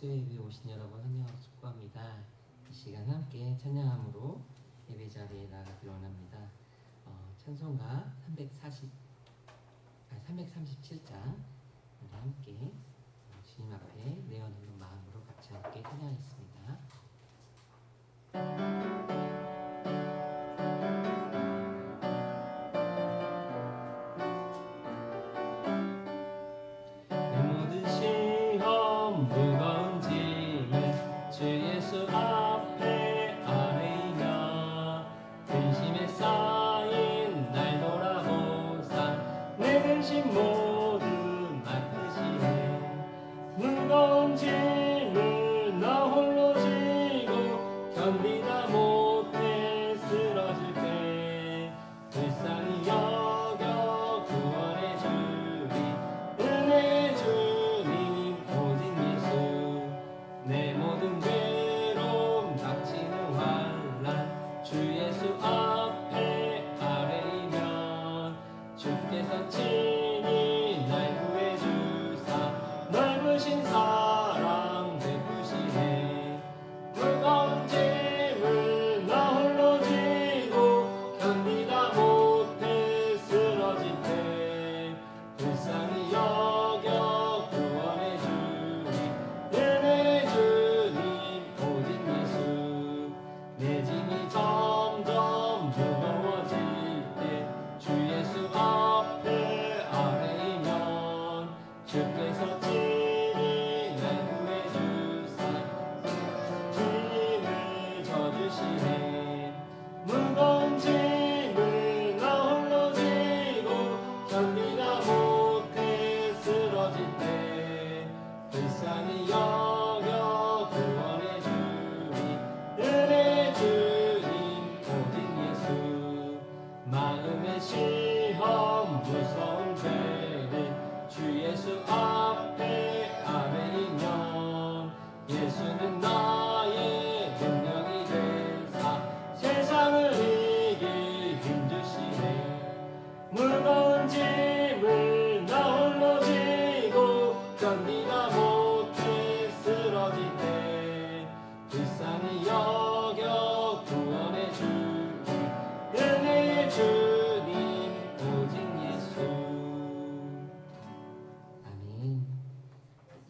수요예배 오신 여러분 환영하고 축복합니다. 이 시간 함께 찬양함으로 예배 자리에 나가기를 원합니다. 찬송가 337장 우리 함께 주님 앞에 내어놓는 마음으로 같이 함께 찬양하겠습니다.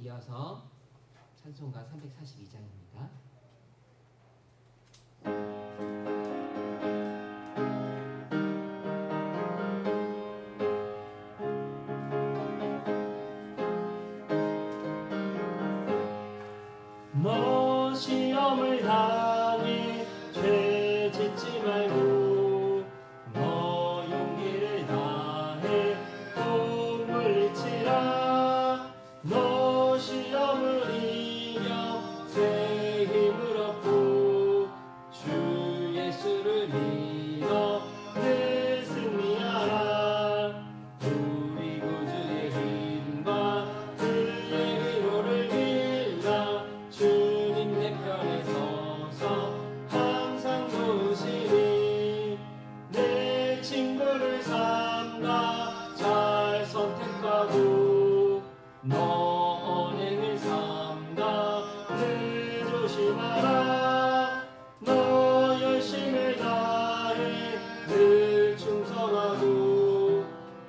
이어서 찬송가 342장입니다. 너 시험을 당해 죄 짓지 말고 너 용기를 다해 꼭 물리치라. 너 시험을 이겨 새 힘을 얻고 주 예수를 믿어 늘 승리하라. 우리 구주의 힘과 그의 위로를 빌라. 주님 내 편에 서서 항상 도우시니 내 친구를 삼가 잘 선택하고 너 언행을 삼가 늘 조심하라. 너 열심을 다해 늘 충성하고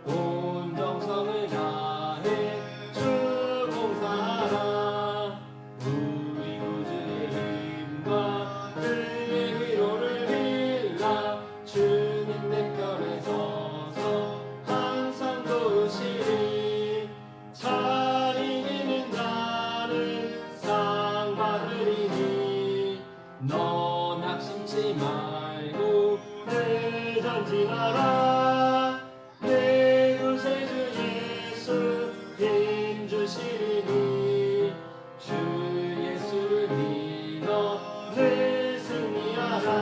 온 정성을 다해 주 봉사하라. 우리 구주의 힘과 그의 위로를 빌라. 주님 내 편에 서서 항상 도우시리. 잘 이기는 자는 상 받으리니 너 낙심치 말고 늘 전진하라. 내 구세주 예수 힘 주시리니 주 예수를 믿어 늘 승리하라.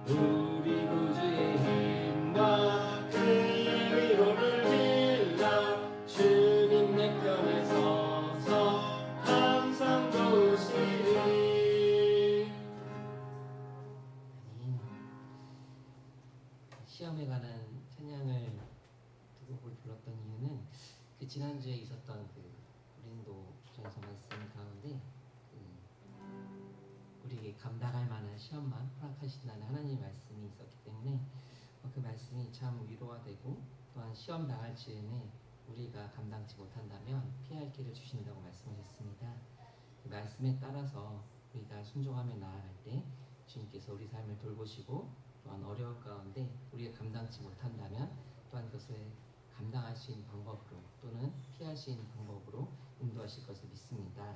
우리 구주의 힘과 그의 위로를 빌라. 주님 내 편에 서서 항상 도우시리. 시험에 관한 찬양을 두 곡을 불렀던 이유는 그 지난주에 있었던 그 고린도전서 말씀 가운데 우리에게 감당할 만한 시험만 허락하신다는 하나님의 말씀이 있었기 때문에 그 말씀이 참 위로가 되고, 또한 시험 당할 즈음에 우리가 감당치 못한다면 피할 길을 주신다고 말씀하셨습니다. 그 말씀에 따라서 우리가 순종하며 나아갈 때 주님께서 우리 삶을 돌보시고, 또한 어려운 가운데 우리가 감당치 못한다면 또한 그것을 감당할 수 있는 방법으로 또는 피할 수 있는 방법으로 인도하실 것을 믿습니다.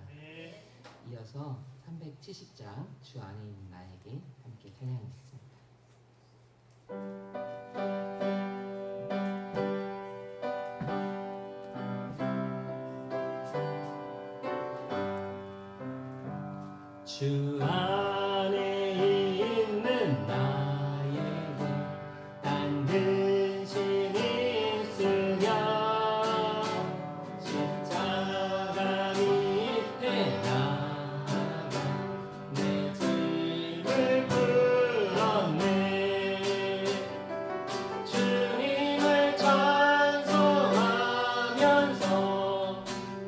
이어서 370장 주 안에 있는 나에게 함께 찬양하겠습니다. 주 안에 있는 나에게 딴 근심이 있으랴 십자가 밑에 나아가 내 짐을 풀었네. 주님을 찬송하면서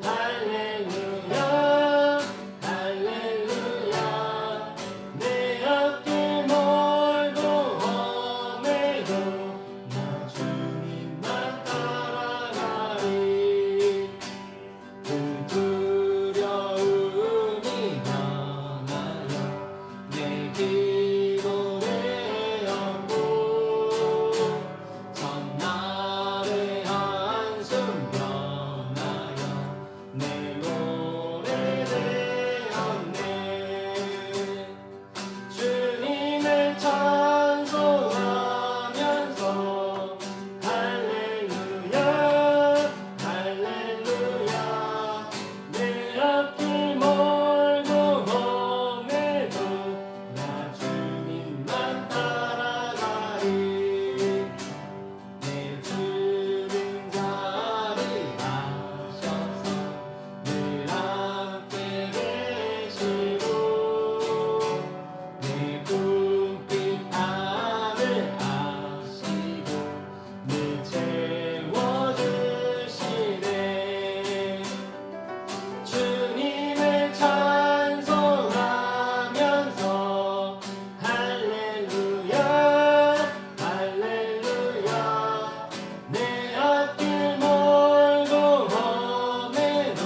할렐루야 할렐루야 내 앞길 멀고 험해도 나 주님만 따라가리. 그 두려움이 변하여 내 기도에 얹고 전날의 한숨 변하여 내 노래 되었네. 주님을 찬송하면서 할렐루야 할렐루야 내 앞길 멀고 험해도 나 주님만 따라가리. 내 주름 자리 하셔서 늘 함께 계시고 내 꿈빛 밤을 아시고 늘 채워주시네. 주님을 찬송하면서 할렐루야 할렐루야 내 앞길 멀고 험해도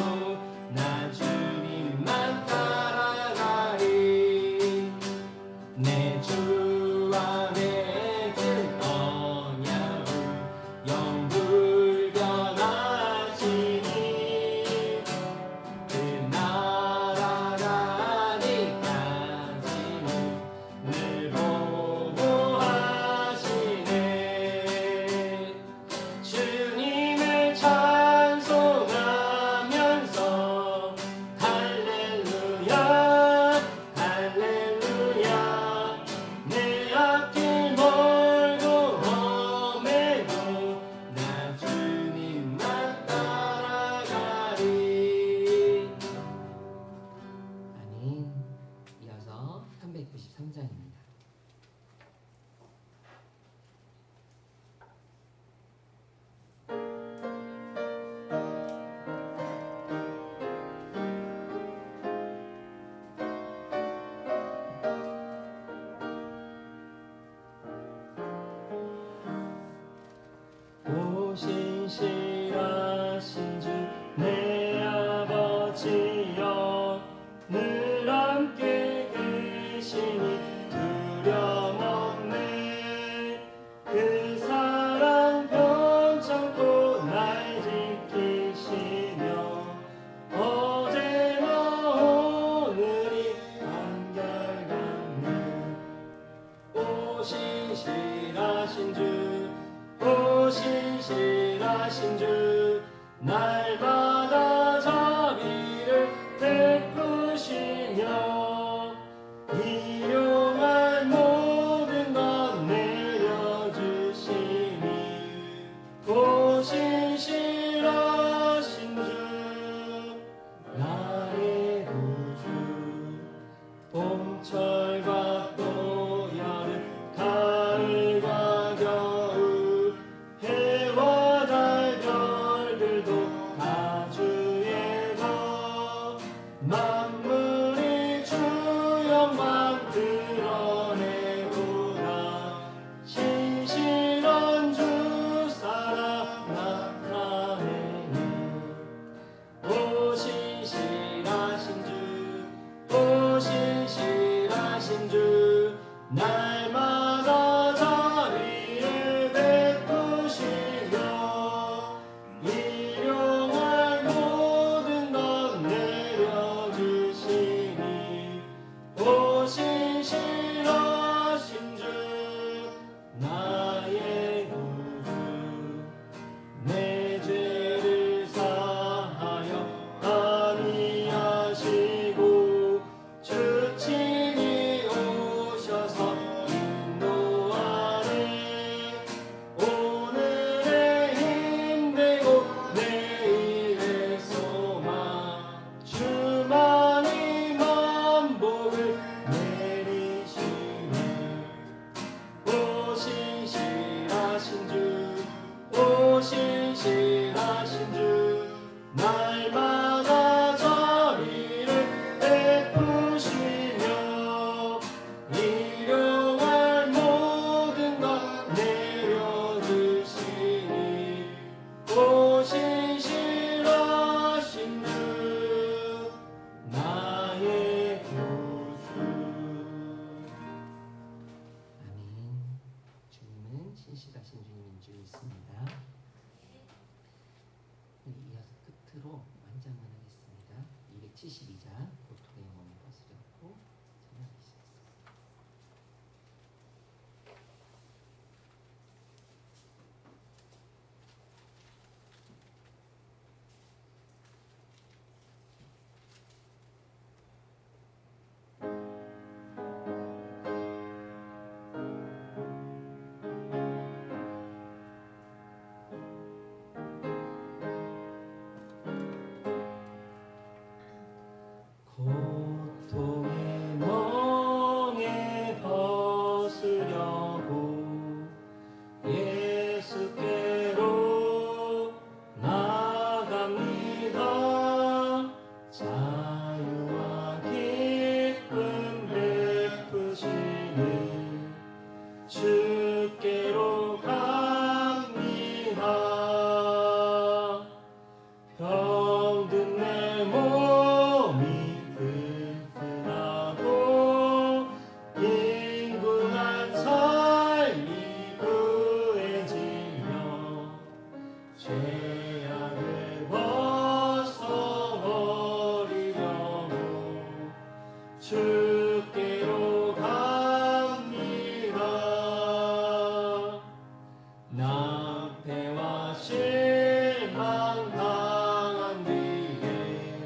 나 주님만 따라가리. 내 주 안에 든 언약을 영불변하시니 그 날아가기까지는 늘 보호하시네. 주님을 찬송하면서 할렐루야 할렐루야 내 앞길 멀고 험해도 나 주님만 따라가리. 아멘. 이어서 393장입니다. 신실하신 주 내 아버지여 늘 함께 계시니 두려움 없네. 그 사랑 변찮고 날 지키시며 어제나 오늘이 한결같네. 오 신실하신 주, 오 신실하신 주 날마다 자비를 베푸시며 일용할 모든 것 내려주시니 오 신실하신 주 나의 구주. 봄철과 또 여름 가을과 겨울 해와 달 별들도 다 주 신실하신 주님인 줄 믿습니다. 이어서 끝으로 완장만 하겠습니다. 272장 고통의 영혼을 벗으려고 전하겠습니다. 고통의 멍에 벗으려고 예수께로 나갑니다. 자유와 기쁨 베푸시는 주께로 갑니다. 병든 내 몸이 튼튼하고 빈곤한 삶이 구해지며 죄악을 벗어버리려고 주께로 갑니다. 낭패와 실망 당한 뒤에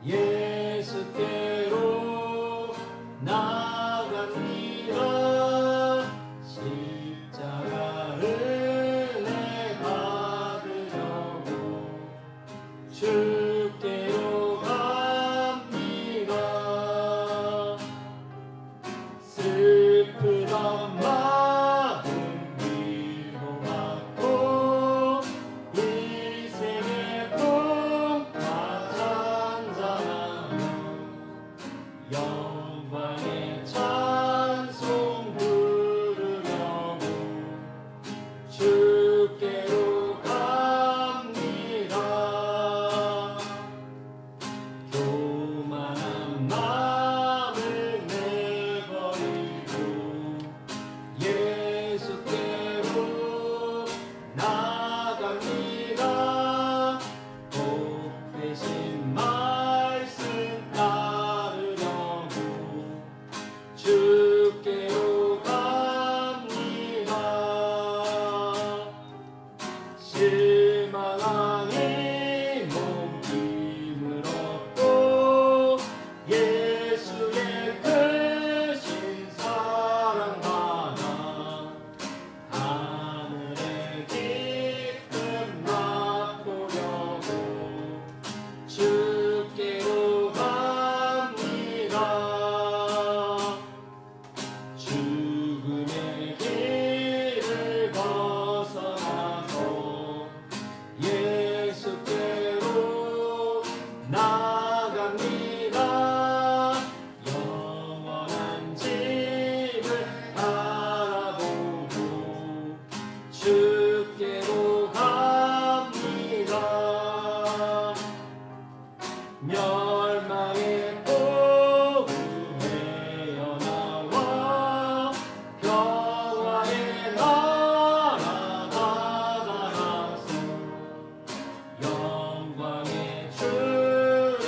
예수께로 나갑니다. 십자가 은혜 받으려고 주께로 갑니다. 슬프던 마음 위로받고 인생의 풍파 잔잔하며 영광의 찬송 부르려고 주께로 갑니다. 교만한 마음을 내버리고 예수께로 나갑니다. 복 대신 말씀 따르려고 주께로 갑니다. 실망하니 몸김을 얻고 예수의 크신 사랑 받아 하늘의 기쁨 맛보려고 주께로 갑니다. 죽음의 길을 벗어나서 예수께로 나갑니다. 영원한 집을 바라보고 주께로 갑니다. 멸망의 복음에 연하와 평화의 나라 받아가서 영광의 주를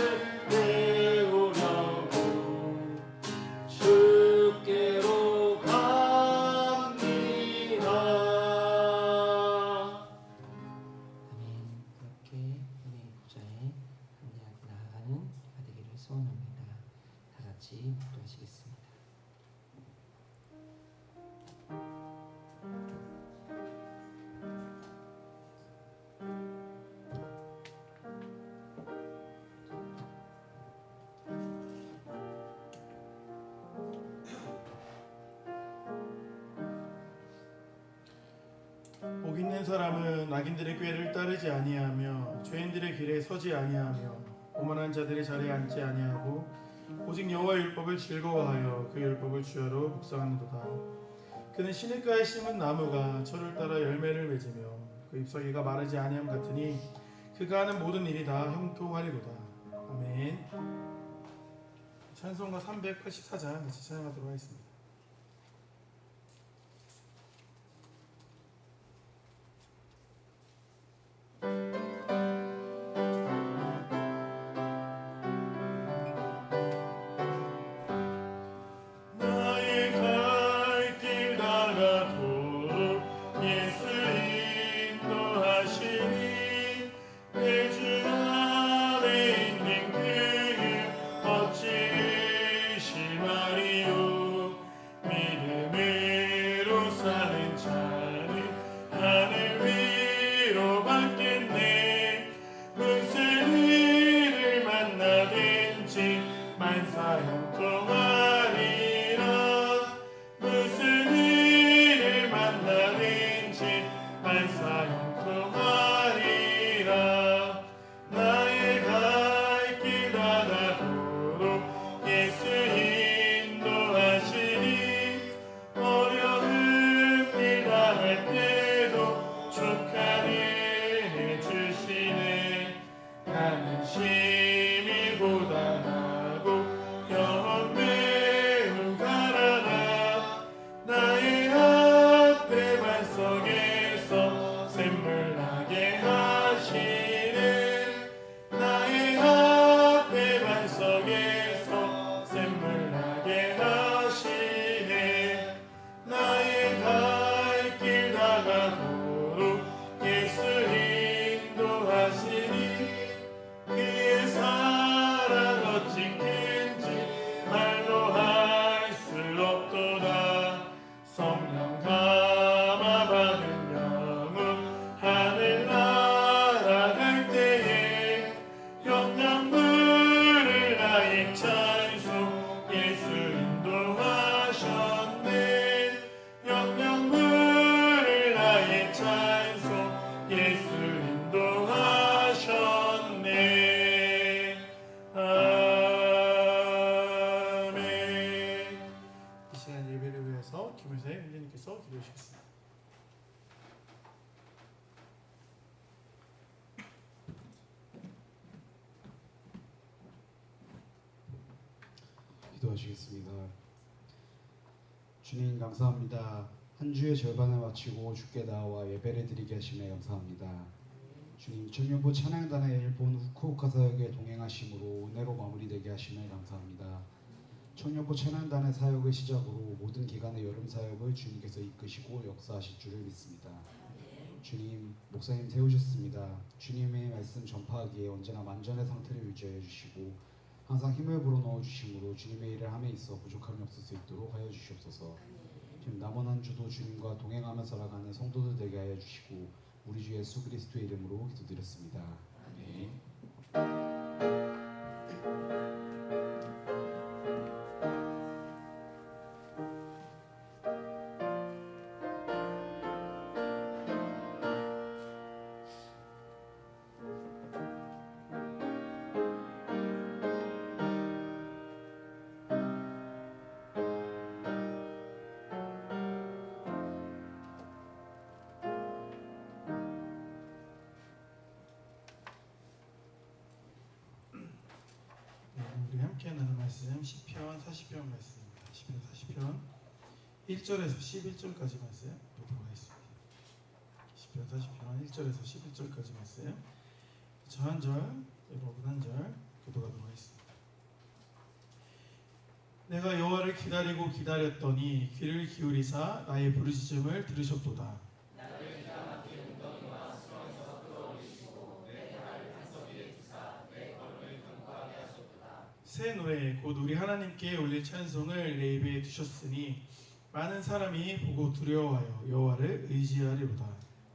배우려고 주께로 갑니다. 아멘. 그렇게 은혜의 보좌에 함께하고 나아가는 우리가 되기를 소원합니다. 다 같이 묵도하시겠습니다. 복 있는 사람은 악인들의 꾀를 따르지 아니하며 죄인들의 길에 서지 아니하며 오만한 자들의 자리에 앉지 아니하고 오직 여호와의 율법을 즐거워하여 그 율법을 주야로 묵상하는도다. 그는 시냇가에 심은 나무가 철을 따라 열매를 맺으며 그 잎사귀가 마르지 아니함 같으니 그가 하는 모든 일이 다 형통하리로다. 아멘. 찬송가 384장 같이 찬양하도록 하겠습니다. 발사 형통하리라. 나의 갈 길 다가도록 예수 인도하시니 어려운 길 다할 때도 족한 은혜 주시네. 나는 심히 고단하고 영혼 매우 가난하. 나의 앞에 반석에서 샘물 나게 하시네. 나의 앞에 반석에서 샘물 나게 하시네. 나의 갈 길 다가도록 예수 인도하시니 그의 사랑 어찌 큰지 말로 할 수 없도다. 성령 감화 받은 영혼 하늘 날아갈 때에 영양분을 나의 찬송 예수 인도하셨네. 영양분을 나의 찬송 예수 인도하셨네. 아멘. 이 시간 예배를 위해서 김효사의 회장님께서 기도해 주시겠습니다. 기도하시겠습니다. 주님 감사합니다. 한 주의 절반을 마치고 주께 나와 예배를 드리게 하심에 감사합니다. 주님 청년부 찬양단의 일본 후쿠오카 사역에 동행하심으로 은혜로 마무리되게 하심에 감사합니다. 청년부 찬양단의 사역을 시작으로 모든 기간의 여름 사역을 주님께서 이끄시고 역사하실 줄을 믿습니다. 주님 목사님 세우셨습니다. 주님의 말씀 전파하기에 언제나 만전의 상태를 유지해 주시고 항상 힘을 불어넣어 주심으로 주님의 일을 함에 있어 부족함이 없을 수 있도록 하여 주시옵소서. 지금 남은 한 주도 주님과 동행하며 살아가는 성도들 되게 하여 주시고 우리 주 예수 그리스도의 이름으로 기도드렸습니다. 아멘. 우리 함께 나눈 말씀 시편 40편 말씀입니다. 시편 40편 1절에서 11절까지 말씀 보도록 하겠습니다. 시편 40편 1절에서 11절까지 말씀 저 한 절, 여러분 한 절 교독하도록 하겠습니다. 내가 여호와를 기다리고 기다렸더니 귀를 기울이사 나의 부르짖음을 들으셨도다. 새 노래 곧 우리 하나님께 올릴 찬송을 내 입에 두셨으니 많은 사람이 보고 두려워하여 여호와를 의지하리로다.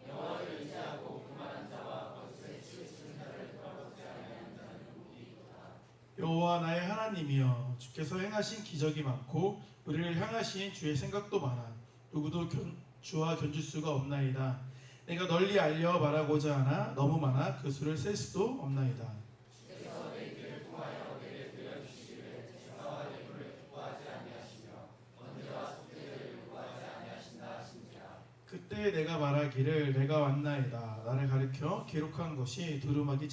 여호와를 의지하고 교만한 자와 거짓에 치우치는 자를 돌아보지 아니하는 자는 누구이도다. 여호와 나의 하나님이여 주께서 행하신 기적이 많고 우리를 향하신 주의 생각도 많아 누구도 주와 견줄 수가 없나이다. 내가 널리 알려 말하고자 하나 너무 많아 그 수를 셀 수도 없나이다. 그때 내가 말하기를 내가 왔나이다. 나를 가리켜 기록한 것이 두루마리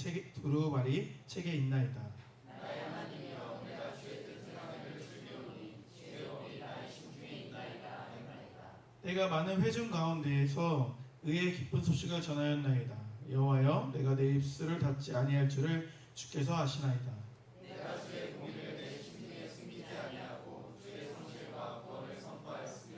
책에 있나이다. 나의 하나님이여 내가 주의 뜻을 하기를 즐기오니 주의 법이 나의 심중에 있나이다 하였나이다. 내가 많은 회중 가운데에서 의의 기쁜 소식을 전하였나이다. 여호와여 내가 내 입술을 닫지 아니할 줄을 주께서 아시나이다. 내가 주의 공의를 내 심중에 숨기지 아니하고 주의 성실과 구원을 선포하였으며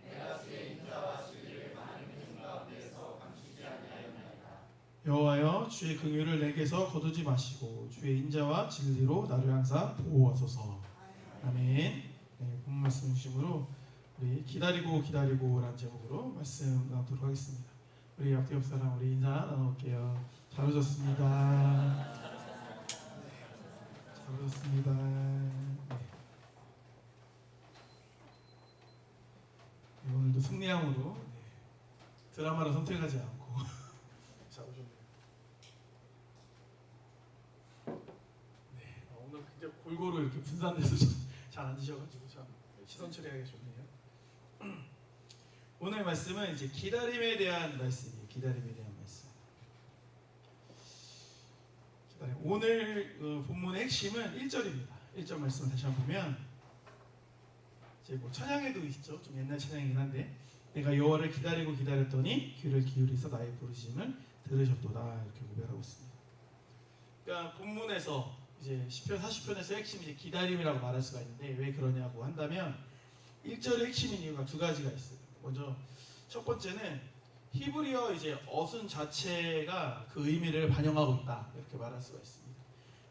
내가 주의 인자와 진리를 많은 회중 가운데에서 감추지 아니하였나이다. 여호와여 주의 긍휼을 내게서 거두지 마시고 주의 인자와 진리로 나를 항상 보호하소서. 아멘. 네, 본 말씀 중심으로 우리 기다리고라는 제목으로 말씀 나누도록 하겠습니다. 우리 옆 사람 우리 인사 나눠볼게요. 잘 오셨습니다. 잘 오셨습니다. 네. 오늘도 승리함으로 드라마를 선택하지 않고 자 오셨네요. 네, 오늘 굉장히 골고루 이렇게 분산돼서 잘 앉으셔가지고 참 시선 처리하기 좋네요. 오늘 말씀은 이제 기다림에 대한 말씀이에요. 기다림에 대한 말씀. 기다림. 오늘 본문의 핵심은 1절입니다. 1절 말씀을 다시 한번 보면 이제 뭐 찬양에도 있죠. 좀 옛날 찬양이긴 한데 내가 여호와를 기다리고 기다렸더니 귀를 기울이서 나의 부르심을 들으셨도다 이렇게 고백하고 있습니다. 그러니까 본문에서 이제 시편 40편에서 핵심이 이제 기다림이라고 말할 수가 있는데 왜 그러냐고 한다면 1절의 핵심인 이유가 두 가지가 있어요. 먼저 첫 번째는 히브리어 이제 어순 자체가 그 의미를 반영하고 있다 이렇게 말할 수가 있습니다.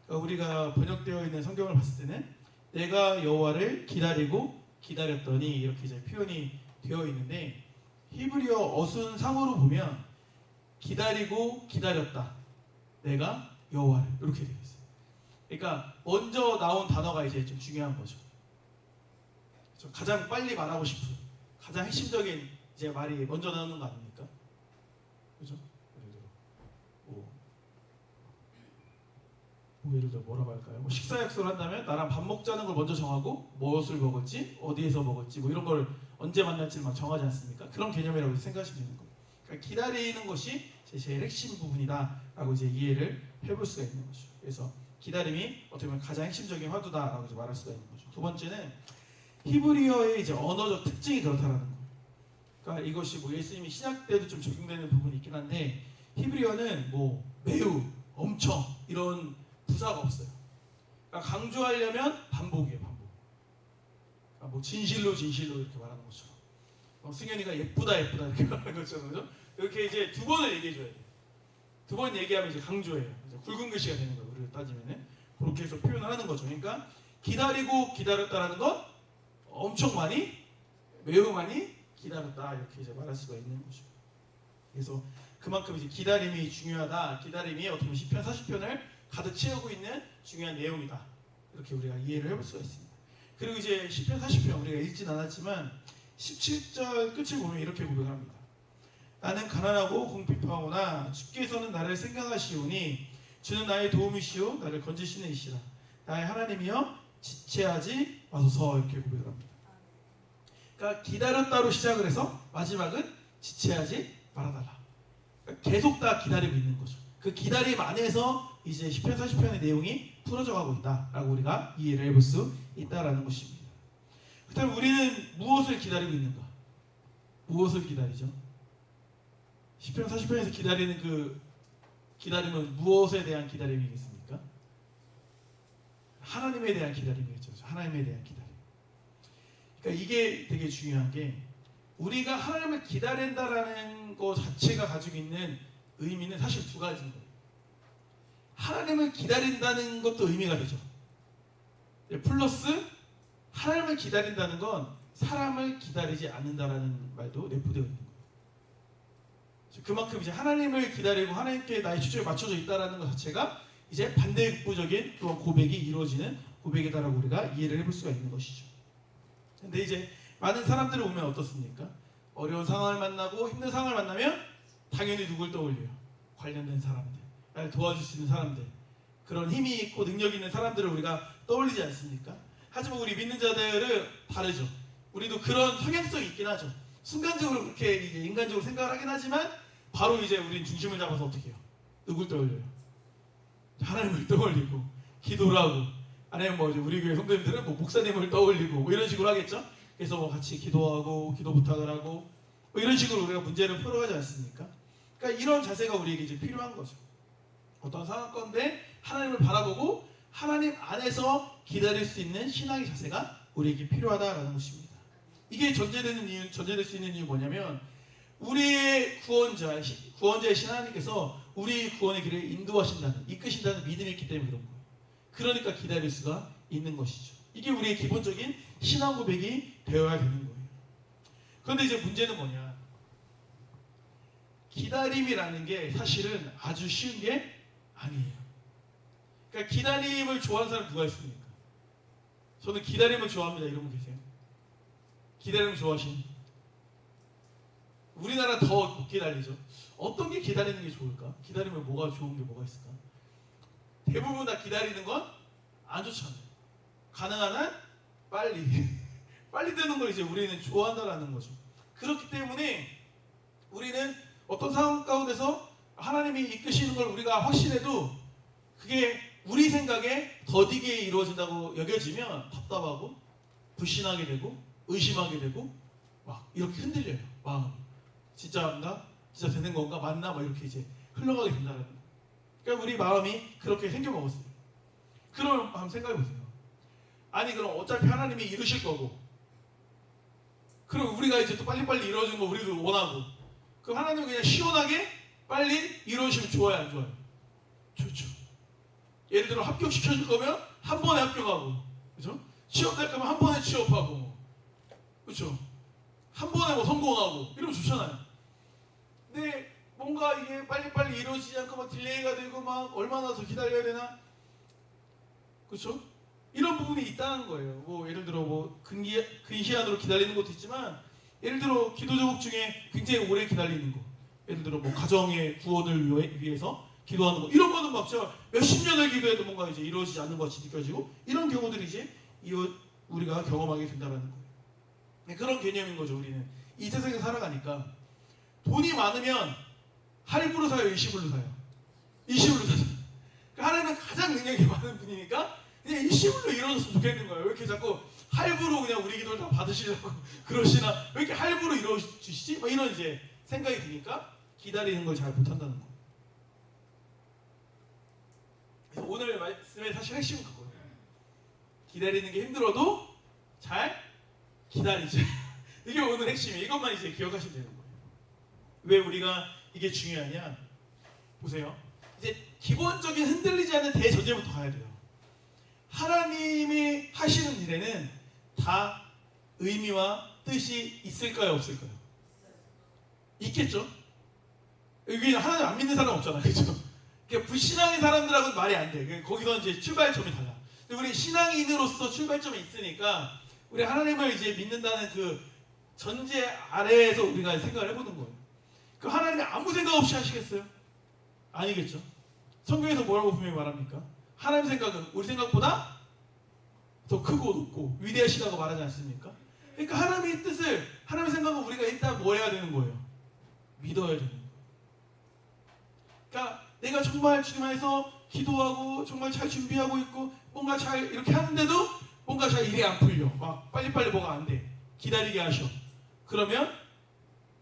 그러니까 우리가 번역되어 있는 성경을 봤을 때는 내가 여호와를 기다리고 기다렸더니 이렇게 이제 표현이 되어 있는데 히브리어 어순상으로 보면 기다리고 기다렸다 내가 여호와를 이렇게 되어 있어요. 그러니까 먼저 나온 단어가 이제 좀 중요한 거죠. 가장 빨리 말하고 싶은 가장 핵심적인 이제 말이 먼저 나오는 거 아닙니까? 그죠? 예를 들어 예를 들어 뭐라고 할까요? 뭐 식사 약속을 한다면 나랑 밥 먹자는 걸 먼저 정하고 무엇을 먹을지 어디에서 먹을지 뭐 이런 걸 언제 만날지를 막 정하지 않습니까? 그런 개념이라고 생각하시면 되는 거예요. 그러니까 기다리는 것이 제일 핵심 부분이다라고 이제 이해를 해볼 수가 있는 거죠. 그래서 기다림이 어떻게 보면 가장 핵심적인 화두다라고 이제 말할 수가 있는 거죠. 두 번째는 히브리어의 이제 언어적 특징이 그렇다라는 거예요. 그러니까 이것이 뭐 예수님이 신약 때도 좀 적용되는 부분이 있긴 한데 히브리어는 뭐 매우, 엄청 이런 부사가 없어요. 그러니까 강조하려면 반복이에요, 반복. 그러니까 뭐 진실로 이렇게 말하는 것처럼. 승현이가 예쁘다 이렇게 말하는 것처럼, 그죠? 이렇게 이제 두 번을 얘기해줘야 돼요. 두 번 얘기하면 이제 강조해요. 이제 굵은 글씨가 되는 거예요. 우리가 따지면은 그렇게 해서 표현을 하는 거죠. 그러니까 기다리고 기다렸다라는 건 엄청 많이, 매우 많이 기다렸다 이렇게 이제 말할 수가 있는 거죠. 그래서 그만큼 이제 기다림이 중요하다. 기다림이 어떻게 보면 시편 40편을 가득 채우고 있는 중요한 내용이다. 이렇게 우리가 이해를 해볼 수가 있습니다. 그리고 이제 시편 40편 우리가 읽진 않았지만 17절 끝을 보면 이렇게 고백합니다. 나는 가난하고 궁핍하오나 주께서는 나를 생각하시오니 주는 나의 도움이시오 나를 건지시는 이시라. 나의 하나님이여 지체하지 마소서 이렇게 고백을 합니다. 그러니까 기다렸다로 시작을 해서 마지막은 지체하지 말아달라. 그러니까 계속 다 기다리고 있는 거죠. 그 기다림 안에서 이제 시편 40편의 내용이 풀어져 가고 있다라고 우리가 이해를 해볼 수 있다라는 것입니다. 그렇다면 우리는 무엇을 기다리고 있는가? 무엇을 기다리죠? 시편 40편에서 기다리는 그 기다림은 무엇에 대한 기다림이겠습니까? 하나님에 대한 기다림이겠죠. 하나님에 대한 기다림. 그러니까 이게 되게 중요한 게 우리가 하나님을 기다린다라는 것 자체가 가지고 있는 의미는 사실 두 가지인 거예요. 하나님을 기다린다는 것도 의미가 되죠. 플러스 하나님을 기다린다는 건 사람을 기다리지 않는다라는 말도 내포되어 있는 거예요. 그만큼 이제 하나님을 기다리고 하나님께 나의 초점이 맞춰져 있다라는 것 자체가 이제 반대급부적인 또 고백이 이루어지는 고백이다라고 우리가 이해를 해볼 수가 있는 것이죠. 근데 이제 많은 사람들을 보면 어떻습니까? 어려운 상황을 만나고 힘든 상황을 만나면 당연히 누굴 떠올려요? 관련된 사람들, 나를 도와줄 수 있는 사람들, 그런 힘이 있고 능력 있는 사람들을 우리가 떠올리지 않습니까? 하지만 우리 믿는 자들은 다르죠. 우리도 그런 성향성이 있긴 하죠. 순간적으로 그렇게 이제 인간적으로 생각을 하긴 하지만 바로 이제 우린 중심을 잡아서 어떻게 해요? 누굴 떠올려요? 하나님을 떠올리고 기도를 하고, 아니면 뭐 이제 우리 교회 성도님들은 뭐 목사님을 떠올리고 뭐 이런 식으로 하겠죠. 그래서 뭐 같이 기도하고 기도 부탁을 하고 뭐 이런 식으로 우리가 문제를 풀어가지 않습니까? 그러니까 이런 자세가 우리에게 이제 필요한 거죠. 어떤 상황건데 하나님을 바라보고 하나님 안에서 기다릴 수 있는 신앙의 자세가 우리에게 필요하다라는 것입니다. 이게 전제될 수 있는 이유 뭐냐면 우리의 구원자이신 하나님께서 우리 구원의 길을 인도하신다는, 이끄신다는 믿음이 있기 때문에 그런 거예요. 그러니까 기다릴 수가 있는 것이죠. 이게 우리의 기본적인 신앙 고백이 되어야 되는 거예요. 그런데 이제 문제는 뭐냐? 기다림이라는 게 사실은 아주 쉬운 게 아니에요. 그러니까 기다림을 좋아하는 사람 누가 있습니까? 저는 기다림을 좋아합니다. 이런 분 계세요? 기다림을 좋아하시는? 우리나라 더 못 기다리죠. 어떤 게 기다리는 게 좋을까? 기다리면 뭐가 좋은 게 뭐가 있을까? 대부분 다 기다리는 건 안 좋잖아요. 가능한 한 빨리 빨리 되는 걸 이제 우리는 좋아한다라는 거죠. 그렇기 때문에 우리는 어떤 상황 가운데서 하나님이 이끄시는 걸 우리가 확신해도 그게 우리 생각에 더디게 이루어진다고 여겨지면 답답하고 불신하게 되고 의심하게 되고 막 이렇게 흔들려요. 마음 진짜인가? 진짜 되는 건가? 맞나? 막 이렇게 이제 흘러가게 된다는 거예요. 그러니까 우리 마음이 그렇게 생겨먹었어요. 그럼 한번 생각해 보세요. 아니 그럼 어차피 하나님이 이루실 거고 그럼 우리가 이제 또 빨리빨리 이루어지는 거 우리도 원하고 그럼 하나님은 그냥 시원하게 빨리 이루어지면 좋아요 안 좋아요? 좋죠. 예를 들어 합격시켜줄 거면 한 번에 합격하고 그죠? 취업될 거면 한 번에 취업하고 그렇죠? 한 번에 뭐 성공하고 이러면 좋잖아요. 근데 뭔가 이게 빨리빨리 이루어지지 않고 막 딜레이가 되고 막 얼마나 더 기다려야 되나 그렇죠? 이런 부분이 있다는 거예요. 뭐 예를 들어 뭐 근시안으로 기다리는 것도 있지만 예를 들어 기도 제목 중에 굉장히 오래 기다리는 거 예를 들어 뭐 가정의 구원을 위해서 기도하는 거 이런 거는 막 진짜 몇십 년을 기도해도 뭔가 이제 이루어지지 않는 것 같이 느껴지고 이런 경우들이 이제 우리가 경험하게 된다는 거예요. 그런 개념인 거죠. 우리는 이 세상에 살아가니까 돈이 많으면 할부로 사요, 일시불로 사요. 일시불로 사죠. 하나님은 가장 능력이 많은 분이니까 그냥 일시불로 이루어졌으면 좋겠는 거예요. 왜 이렇게 자꾸 할부로 그냥 우리 기도를 다 받으시려고 그러시나? 왜 이렇게 할부로 이루어주시지? 뭐 이런 이제 생각이 드니까 기다리는 걸 잘 못한다는 거예요. 그래서 오늘 말씀의 사실 핵심은 그거예요. 기다리는 게 힘들어도 잘 기다리지. 이게 오늘 핵심이에요. 이것만 이제 기억하시면 되는 거예요. 왜 우리가 이게 중요하냐? 보세요. 이제 기본적인 흔들리지 않는 대전제부터 가야 돼요. 하나님이 하시는 일에는 다 의미와 뜻이 있을까요? 없을까요? 있겠죠? 여기 하나님 안 믿는 사람 없잖아요. 그렇죠? 그러니까 불신앙인 사람들하고는 말이 안 돼. 거기서 이제 출발점이 달라. 근데 우리 신앙인으로서 출발점이 있으니까 우리 하나님을 이제 믿는다는 그 전제 아래에서 우리가 생각을 해보는 거예요. 그 하나님이 아무 생각 없이 하시겠어요? 아니겠죠? 성경에서 뭐라고 분명히 말합니까? 하나님 생각은 우리 생각보다 더 크고 높고 위대하시다고 말하지 않습니까? 그러니까 하나님의 뜻을 하나님의 생각은 우리가 일단 뭐 해야 되는 거예요? 믿어야 되는 거예요. 그러니까 내가 정말 주님 안에서 기도하고 정말 잘 준비하고 있고 뭔가 잘 이렇게 하는데도 뭔가 잘 일이 안 풀려. 막 빨리빨리 뭐가 안 돼. 기다리게 하셔. 그러면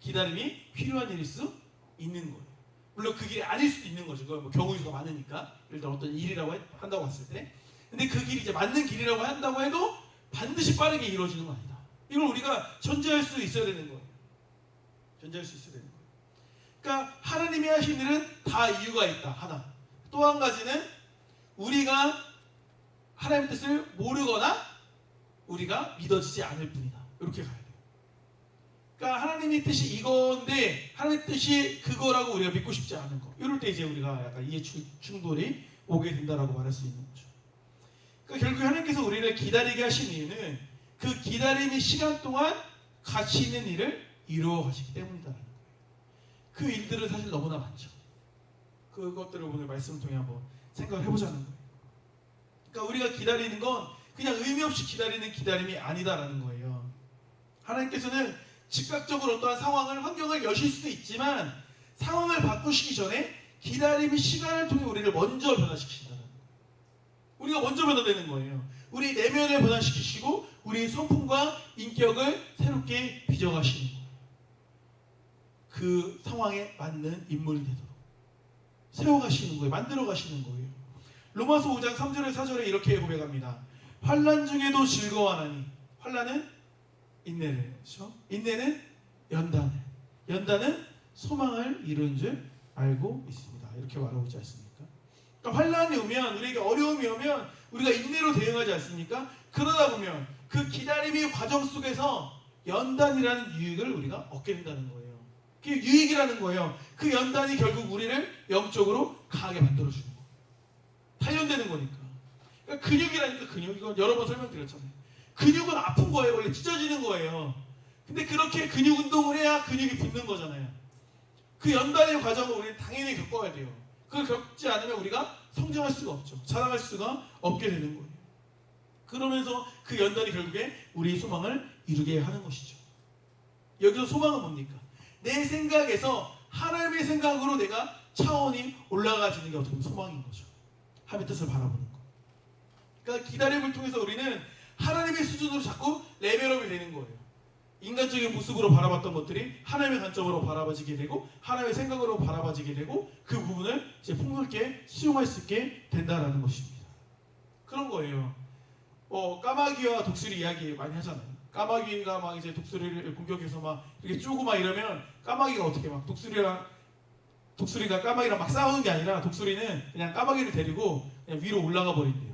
기다림이 필요한 일일 수 있는 거예요. 물론 그 길이 아닐 수도 있는 거죠. 뭐 경우 수가 많으니까. 예를 들어 어떤 일이라고 한다고 했을 때. 근데 그 길이 이제 맞는 길이라고 한다고 해도 반드시 빠르게 이루어지는 건 아니다. 이걸 우리가 전제할 수 있어야 되는 거예요. 전제할 수 있어야 되는 거예요. 그러니까 하나님이 하신 일은 다 이유가 있다. 하나. 또 한 가지는 우리가 하나님의 뜻을 모르거나 우리가 믿어지지 않을 뿐이다. 이렇게 가야 돼요. 그러니까 하나님의 뜻이 이건데 하나님의 뜻이 그거라고 우리가 믿고 싶지 않은 거. 이럴 때 이제 우리가 약간 이해 충돌이 오게 된다라고 말할 수 있는 거죠. 그러니까 결국 하나님께서 우리를 기다리게 하신 이유는 그 기다림의 시간 동안 가치 있는 일을 이루어 가시기 때문이다라는 거예요. 그 일들은 사실 너무나 많죠. 그것들을 오늘 말씀을 통해 한번 생각을 해보자는 거예요. 그러니까 우리가 기다리는 건 그냥 의미 없이 기다리는 기다림이 아니다라는 거예요. 하나님께서는 즉각적으로 어떠한 상황을, 환경을 여실 수도 있지만 상황을 바꾸시기 전에 기다림의 시간을 통해 우리를 먼저 변화시키신다는 거예요. 우리가 먼저 변화되는 거예요. 우리 내면을 변화시키시고 우리 성품과 인격을 새롭게 빚어가시는 거예요. 그 상황에 맞는 인물이 되도록 세워가시는 거예요. 만들어가시는 거예요. 로마서 5장 3절에 4절에 이렇게 고백합니다. 환난 중에도 즐거워하나니 환난은 인내를, 그렇죠? 인내는 연단을, 연단은 소망을 이루는 줄 알고 있습니다. 이렇게 말하고 있지 않습니까? 그러니까 환난이 오면, 우리에게 어려움이 오면 우리가 인내로 대응하지 않습니까? 그러다 보면 그 기다림의 과정 속에서 연단이라는 유익을 우리가 얻게 된다는 거예요. 그게 유익이라는 거예요. 그 연단이 결국 우리를 영적으로 강하게 만들어주는 거예요. 단련되는 거니까. 그러니까 근육이라니까 근육, 이건 여러 번 설명드렸잖아요. 근육은 아픈 거예요. 원래 찢어지는 거예요. 근데 그렇게 근육 운동을 해야 근육이 붙는 거잖아요. 그 연단의 과정을 우리는 당연히 겪어야 돼요. 그걸 겪지 않으면 우리가 성장할 수가 없죠. 자라갈 수가 없게 되는 거예요. 그러면서 그 연단이 결국에 우리의 소망을 이루게 하는 것이죠. 여기서 소망은 뭡니까? 내 생각에서 하나님의 생각으로 내가 차원이 올라가지는 게 어떻게 보면 소망인 거죠. 하나님의 뜻을 바라보는 거. 그러니까 기다림을 통해서 우리는 하나님의 수준으로 자꾸 레벨업이 되는 거예요. 인간적인 모습으로 바라봤던 것들이 하나님의 관점으로 바라봐지게 되고 하나님의 생각으로 바라봐지게 되고 그 부분을 이제 폭넓게 수용할 수 있게 된다라는 것입니다. 그런 거예요. 까마귀와 독수리 이야기 많이 하잖아요. 까마귀가 막 이제 독수리를 공격해서 막 이렇게 쪼고 막 이러면 까마귀가 어떻게 막 독수리가 까마귀랑 막 싸우는 게 아니라 독수리는 그냥 까마귀를 데리고 그냥 위로 올라가 버린대요.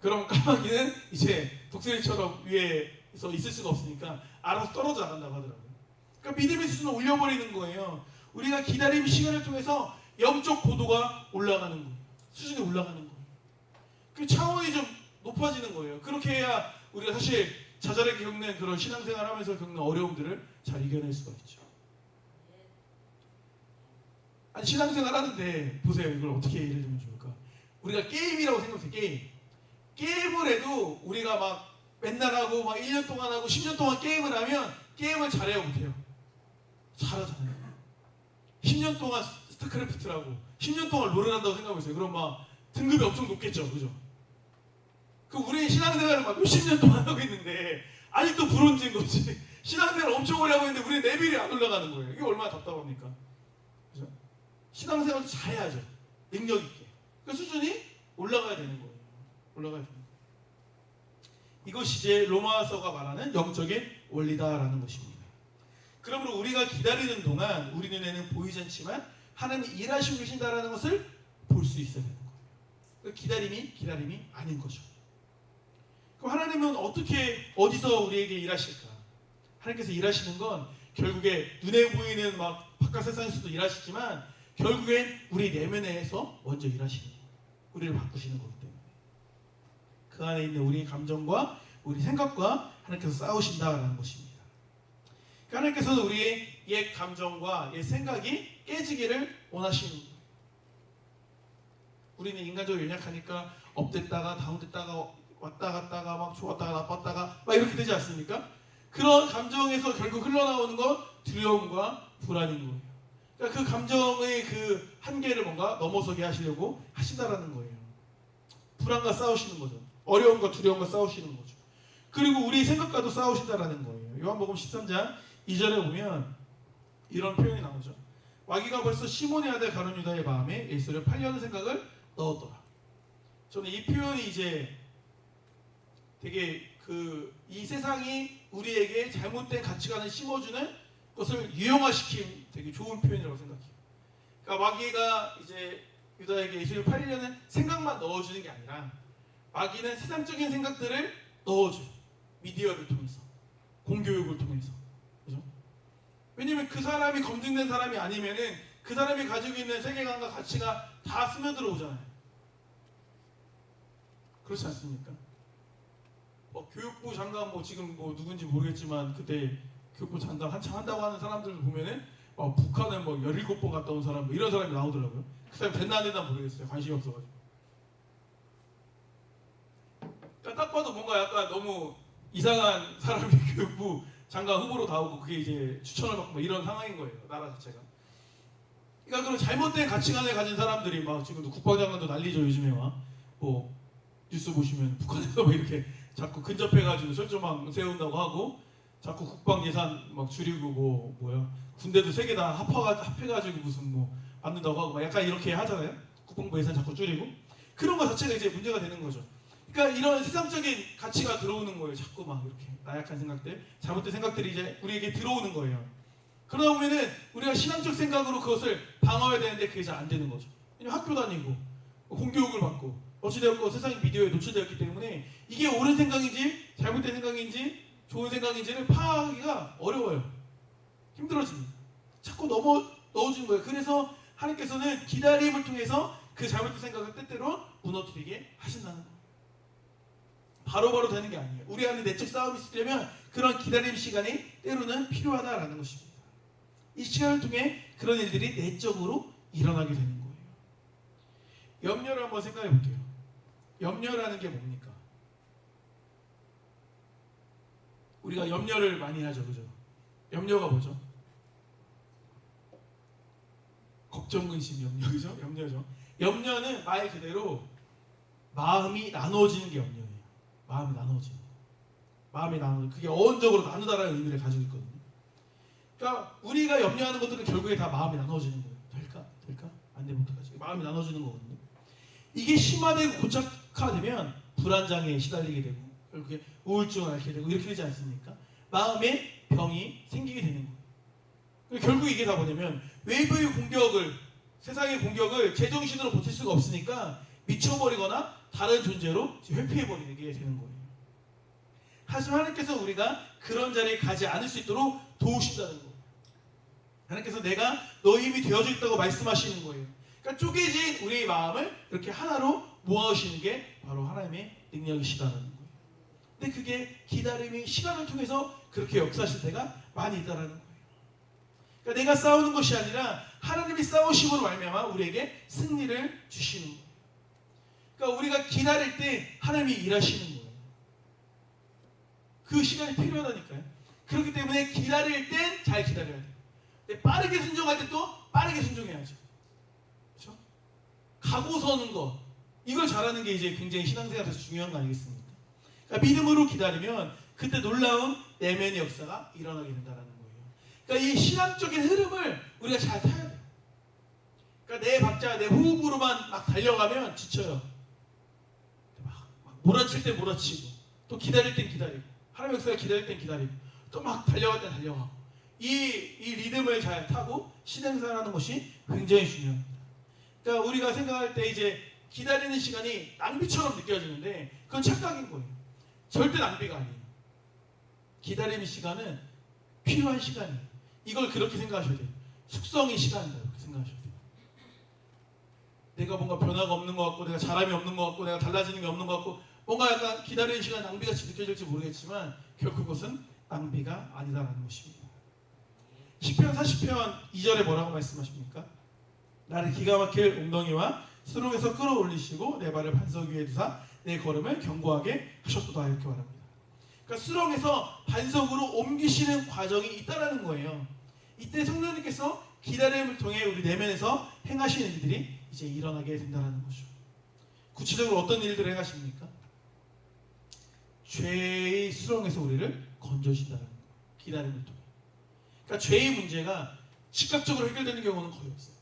그럼 까마귀는 이제 독수리처럼 위에서 있을 수가 없으니까 알아서 떨어져 나간다고 하더라고요. 그러니까 믿음의 수준을 올려버리는 거예요. 우리가 기다림 시간을 통해서 영적 고도가 올라가는 거예요. 수준이 올라가는 거예요. 그 차원이 좀 높아지는 거예요. 그렇게 해야 우리가 사실 자잘하게 겪는 그런 신앙생활 하면서 겪는 어려움들을 잘 이겨낼 수가 있죠. 아니 신앙생활 하는데 보세요. 이걸 어떻게 예를 들면 좋을까? 우리가 게임이라고 생각해요. 게임을 해도 우리가 막 맨날 하고 막 1년 동안 하고 10년 동안 게임을 하면 게임을 잘해요 못해요? 잘하잖아요. 10년 동안 스타크래프트라고 10년 동안 롤을 한다고 생각해보세요. 그럼 막 등급이 엄청 높겠죠. 그죠? 그 우리 신앙생활을 막 몇십 년 동안 하고 있는데 아직도 브론즈인 거지. 신앙생활 엄청 오래 하고 있는데 우리 레벨이 안 올라가는 거예요. 이게 얼마나 답답합니까? 그죠? 신앙생활도 잘해야죠. 능력 있게. 그 수준이 올라가야 되는 거예요. 올라가야 되는 거예요. 이것이 이제 로마서가 말하는 영적인 원리다라는 것입니다. 그러므로 우리가 기다리는 동안 우리 눈에는 보이지 않지만 하나님이 일하시고 계신다라는 것을 볼 수 있어야 되는 거예요. 그 기다림이 아닌 거죠. 그럼 하나님은 어디서 우리에게 일하실까? 하나님께서 일하시는 건 결국에 눈에 보이는 막 바깥 세상에서도 일하시지만 결국엔 우리 내면에서 먼저 일하시는 거예요. 우리를 바꾸시는 거기 때문에. 그 안에 있는 우리의 감정과 우리 생각과 하나님께서 싸우신다라는 것입니다. 하나님께서는 우리의 옛 감정과 옛 생각이 깨지기를 원하시는 거예요. 우리는 인간적으로 연약하니까 업됐다가 다운됐다가 왔다 갔다가 막 좋았다가 나빴다가 막 이렇게 되지 않습니까? 그런 감정에서 결국 흘러나오는 건 두려움과 불안인 거예요. 그러니까 그 감정의 그 한계를 뭔가 넘어서게 하시려고 하신다라는 거예요. 불안과 싸우시는 거죠. 어려움과 두려움과 싸우시는 거죠. 그리고 우리 생각과도 싸우신다라는 거예요. 요한복음 13장 2절에 보면 이런 표현이 나오죠. 마귀가 벌써 시몬의 아들 가룟 유다의 마음에 예수를 팔려는 생각을 넣었더라. 저는 이 표현이 이제 되게 이 세상이 우리에게 잘못된 가치관을 심어주는 것을 유형화시킨 되게 좋은 표현이라고 생각해요. 그러니까 마귀가 이제 유다에게 예수를 팔리려는 생각만 넣어주는 게 아니라 마귀는 세상적인 생각들을 넣어줘요. 미디어를 통해서, 공교육을 통해서, 그죠? 왜냐면 그 사람이 검증된 사람이 아니면은 그 사람이 가지고 있는 세계관과 가치가 다 스며들어오잖아요. 그렇지 않습니까? 교육부 장관 지금 누군지 모르겠지만 그때 교육부 장관 한참 한다고 하는 사람들 보면은 북한은 17번 갔다 온 사람 이런 사람이 나오더라고요. 그 사람 됐나 안 됐나 모르겠어요. 관심이 없어가지고. 그러니까 딱 봐도 뭔가 약간 너무 이상한 사람이 교육부 장관 후보로 나오고 그게 이제 추천을 받고 이런 상황인 거예요. 나라 자체가. 그러니까 그런 잘못된 가치관을 가진 사람들이 지금도 국방장관도 난리죠. 요즘에 뉴스 보시면 북한에서 이렇게 자꾸 근접해가지고 철조망 세운다고 하고 자꾸 국방 예산 줄이고 군대도 3개 다 합해가지고 무슨 만든다고 하고 약간 이렇게 하잖아요. 국방부 예산 자꾸 줄이고 그런 거 자체가 이제 문제가 되는 거죠. 그러니까 이런 세상적인 가치가 들어오는 거예요. 자꾸 이렇게 나약한 생각들, 잘못된 생각들이 이제 우리에게 들어오는 거예요. 그러다 보면은 우리가 신앙적 생각으로 그것을 방어해야 되는데 그게 잘 안 되는 거죠. 왜냐면 학교 다니고 공교육을 받고 어찌되었고 세상의 미디어에 노출되었기 때문에 이게 옳은 생각인지 잘못된 생각인지 좋은 생각인지를 파악하기가 어려워요. 힘들어집니다. 자꾸 넣어주는 거예요. 그래서 하나님께서는 기다림을 통해서 그 잘못된 생각을 때때로 무너뜨리게 하신다는 거예요. 바로바로 되는 게 아니에요. 우리 안에 내적 싸움이 있으려면 그런 기다림 시간이 때로는 필요하다라는 것입니다. 이 시간을 통해 그런 일들이 내적으로 일어나게 되는 거예요. 염려를 한번 생각해 볼게요. 염려라는 게 뭡니까? 우리가 염려를 많이 하죠, 그죠? 염려가 뭐죠? 걱정, 근심, 염려, 그죠? 염려죠. 염려는 말 그대로 마음이 나눠지는 게 염려예요. 마음이 나눠지는 거. 마음이 나누는, 그게 어원적으로 나누다라는 의미를 가지고 있거든요. 그러니까 우리가 염려하는 것들은 결국에 다 마음이 나눠지는 거예요. 될까? 안 되면 어떡하지? 마음이 나눠지는 거거든요. 이게 심화되고 고착화되면 불안장애에 시달리게 되고 결국에 우울증을 앓게 되고 이렇게 되지 않습니까? 마음의 병이 생기게 되는 거예요. 결국 이게 다 뭐냐면 외부의 공격을, 세상의 공격을 제정신으로 버틸 수가 없으니까 미쳐버리거나 다른 존재로 회피해버리게 되는 거예요. 하지만 하나님께서 우리가 그런 자리에 가지 않을 수 있도록 도우신다는 거예요. 하나님께서 내가 너희 힘이 되어져 있다고 말씀하시는 거예요. 그러니까 쪼개진 우리의 마음을 이렇게 하나로 모아오시는 게 바로 하나님의 능력이시다는 거예요. 근데 그게 기다림의 시간을 통해서 그렇게 역사하실 때가 많이 있다는 거예요. 그러니까 내가 싸우는 것이 아니라 하나님이 싸우심으로 말미암아 우리에게 승리를 주시는 거예요. 그러니까 우리가 기다릴 때 하나님이 일하시는 거예요. 그 시간이 필요하다니까요. 그렇기 때문에 기다릴 땐 잘 기다려야 돼요. 근데 빠르게 순종할 때 또 빠르게 순종해야죠. 그렇죠? 각오 서는 거, 이걸 잘하는 게 이제 굉장히 신앙생활에서 중요한 거 아니겠습니까? 그러니까 믿음으로 기다리면 그때 놀라운 내면의 역사가 일어나게 된다는 거예요. 그러니까 이 신앙적인 흐름을 우리가 잘 타야 돼요. 그러니까 내 박자, 내 호흡으로만 막 달려가면 지쳐요. 막 몰아칠 때 몰아치고, 또 기다릴 땐 기다리고, 하나님의 역사를 기다릴 땐 기다리고, 또 막 달려갈 땐 달려가고, 이 리듬을 잘 타고 신앙생활하는 것이 굉장히 중요합니다. 그러니까 우리가 생각할 때 이제 기다리는 시간이 낭비처럼 느껴지는데 그건 착각인 거예요. 절대 낭비가 아니에요. 기다림의 시간은 필요한 시간이에요. 이걸 그렇게 생각하셔야 돼요. 숙성의 시간이다, 이렇게 생각하셔야 돼요. 내가 뭔가 변화가 없는 것 같고, 내가 잘함이 없는 것 같고, 내가 달라지는 게 없는 것 같고, 뭔가 약간 기다리는 시간 낭비같이 느껴질지 모르겠지만 결국 그것은 낭비가 아니다라는 것입니다. 시편 40편 2절에 뭐라고 말씀하십니까? 나를 기가 막힐 웅덩이와 수렁에서 끌어올리시고 내 발을 반석 위에 두사 내 걸음을 견고하게 하셨도다, 이렇게 말합니다. 그러니까 수렁에서 반석으로 옮기시는 과정이 있다라는 거예요. 이때 성령님께서 기다림을 통해 우리 내면에서 행하시는 일들이 이제 일어나게 된다는 거죠. 구체적으로 어떤 일들을 행하십니까? 죄의 수렁에서 우리를 건져주신다는 거예요. 기다림을 통해. 그러니까 죄의 문제가 즉각적으로 해결되는 경우는 거의 없어요.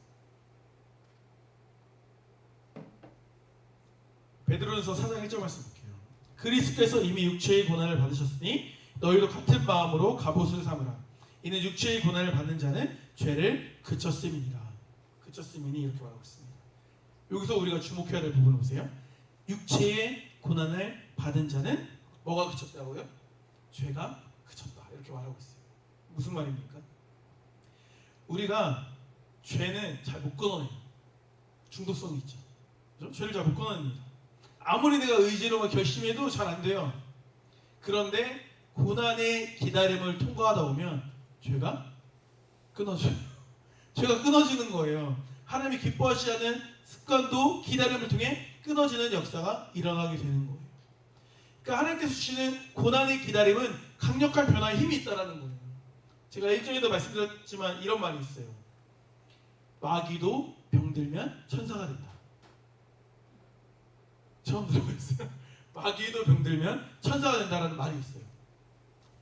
베드로전서 4장 1절 말씀 볼게요. 그리스도께서 이미 육체의 고난을 받으셨으니 너희도 같은 마음으로 갑옷을 삼으라. 이는 육체의 고난을 받는 자는 죄를 그쳤음이니라. 그쳤음이니, 이렇게 말하고 있습니다. 여기서 우리가 주목해야 될 부분을 보세요. 육체의 고난을 받은 자는 뭐가 그쳤다고요? 죄가 그쳤다, 이렇게 말하고 있어요. 무슨 말입니까? 우리가 죄는 잘 못 끊어내요. 중독성이 있죠. 그렇죠? 죄를 잘 못 끊어냅니다. 아무리 내가 의지로 결심해도 잘 안 돼요. 그런데 고난의 기다림을 통과하다 보면 죄가 끊어져요. 죄가 끊어지는 거예요. 하나님이 기뻐하시지 않은 습관도 기다림을 통해 끊어지는 역사가 일어나게 되는 거예요. 그러니까 하나님께서 주시는 고난의 기다림은 강력한 변화의 힘이 있다는 거예요. 제가 일정에도 말씀드렸지만 이런 말이 있어요. 마귀도 병들면 천사가 된다. 처음 들어봤어요. 마귀도 병들면 천사가 된다는 말이 있어요.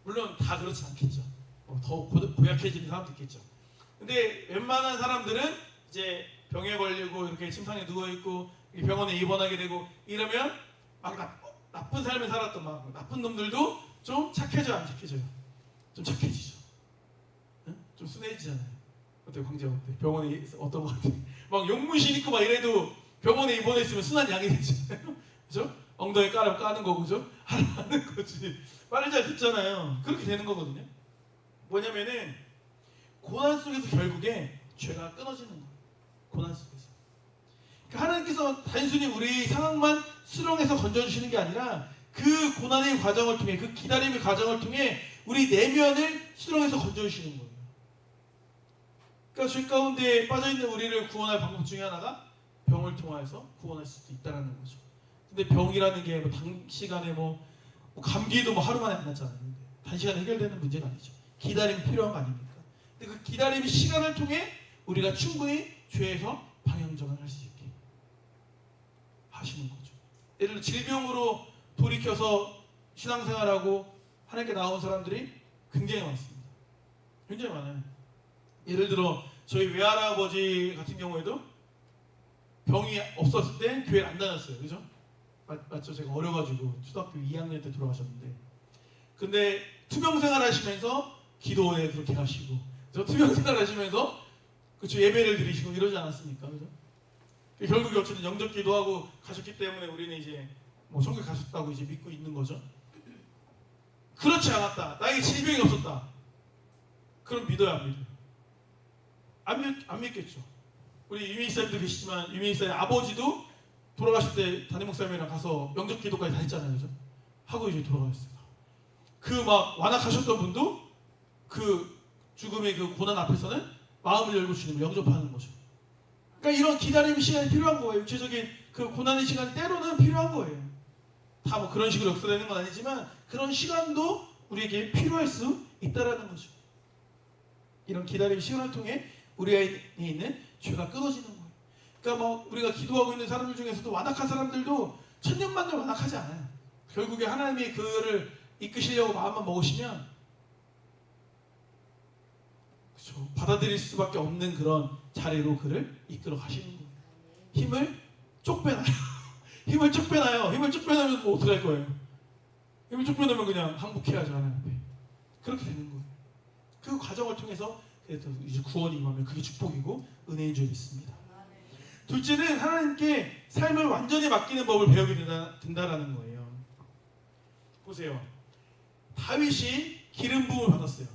물론 다 그렇지 않겠죠. 더 고약해지는 사람도 있겠죠. 근데 웬만한 사람들은 이제 병에 걸리고 이렇게 침상에 누워있고 병원에 입원하게 되고 이러면 막 나쁜 삶을 살았던 막 나쁜 놈들도 좀 착해져요, 안 착해져요? 좀 착해지죠. 응? 좀 순해지잖아요. 어때요, 광재 어때? 병원에 어떤 것 같아요? 막 용문신 입고 막 이래도 병원에 입원해 있으면 순한 양이 되잖아요. 그죠? 엉덩이 까는 거, 그죠? 하는 거지. 말을 잘 듣잖아요. 그렇게 되는 거거든요. 뭐냐면은 고난 속에서 결국에 죄가 끊어지는 거예요. 고난 속에서. 그러니까 하나님께서 단순히 우리 상황만 수렁에서 건져주시는 게 아니라 그 고난의 과정을 통해, 그 기다림의 과정을 통해 우리 내면을 수렁에서 건져주시는 거예요. 그러니까 죄 가운데 빠져있는 우리를 구원할 방법 중에 하나가 병을 통하여서 구원할 수도 있다는 거죠. 근데 병이라는 게 뭐 단시간에 뭐 감기도 뭐 하루 만에 안 낫잖아요. 단시간에 해결되는 문제가 아니죠. 기다림이 필요한 거 아닙니까? 근데 그 기다림의 시간을 통해 우리가 충분히 죄에서 방향전환할 수 있게 하시는 거죠. 예를 들어 질병으로 돌이켜서 신앙생활하고 하나님께 나온 사람들이 굉장히 많습니다. 굉장히 많아요. 예를 들어 저희 외할아버지 같은 경우에도 병이 없었을 때 교회를 안 다녔어요. 그죠? 맞죠? 제가 어려가지고 초등학교 2학년 때 돌아가셨는데, 근데 투병생활 하시면서 기도원에 그렇게 가시고, 저 투병생활 하시면서 그쵸, 예배를 드리시고 이러지 않았습니까? 그죠? 결국에 어쨌든 영접 기도하고 가셨기 때문에 우리는 이제 뭐 천국에 가셨다고 이제 믿고 있는 거죠. 그렇지 않았다, 나에게 질병이 없었다, 그럼 믿어야 안 믿어요? 안 믿겠죠. 우리 유민 사님도 계시지만 유민 사님 아버지도 돌아가실 때 담임 목사님이랑 가서 영접 기도까지 다 했잖아요. 그죠? 하고 이제 돌아가셨어요. 그 막 완악하셨던 분도 그 죽음의 그 고난 앞에서는 마음을 열고 주님을 영접하는 거죠. 그러니까 이런 기다림 시간이 필요한 거예요. 육체적인 그 고난의 시간 때로는 필요한 거예요. 다 뭐 그런 식으로 역사되는 건 아니지만 그런 시간도 우리에게 필요할 수 있다라는 거죠. 이런 기다림 시간을 통해 우리 안에 있는 죄가 끊어지는 거예요. 그러니까 뭐 우리가 기도하고 있는 사람들 중에서도 완악한 사람들도 천년만년 완악하지 않아요. 결국에 하나님이 그를 이끄시려고 마음만 먹으시면 그렇죠, 받아들일 수밖에 없는 그런 자리로 그를 이끌어 가시는 거예요. 힘을 쪽 빼놔요. 힘을 쭉 빼놔요. 힘을 쭉 빼놓으면 뭐 어떻게 할 거예요? 힘을 쭉 빼놓으면 그냥 항복해야죠, 하나님 앞에. 그렇게 되는 거예요. 그 과정을 통해서 이제 구원이 임하면 그게 축복이고 은혜인 줄 믿습니다. 둘째는 하나님께 삶을 완전히 맡기는 법을 배우게 된다라는 거예요. 보세요. 다윗이 기름 부음을 받았어요.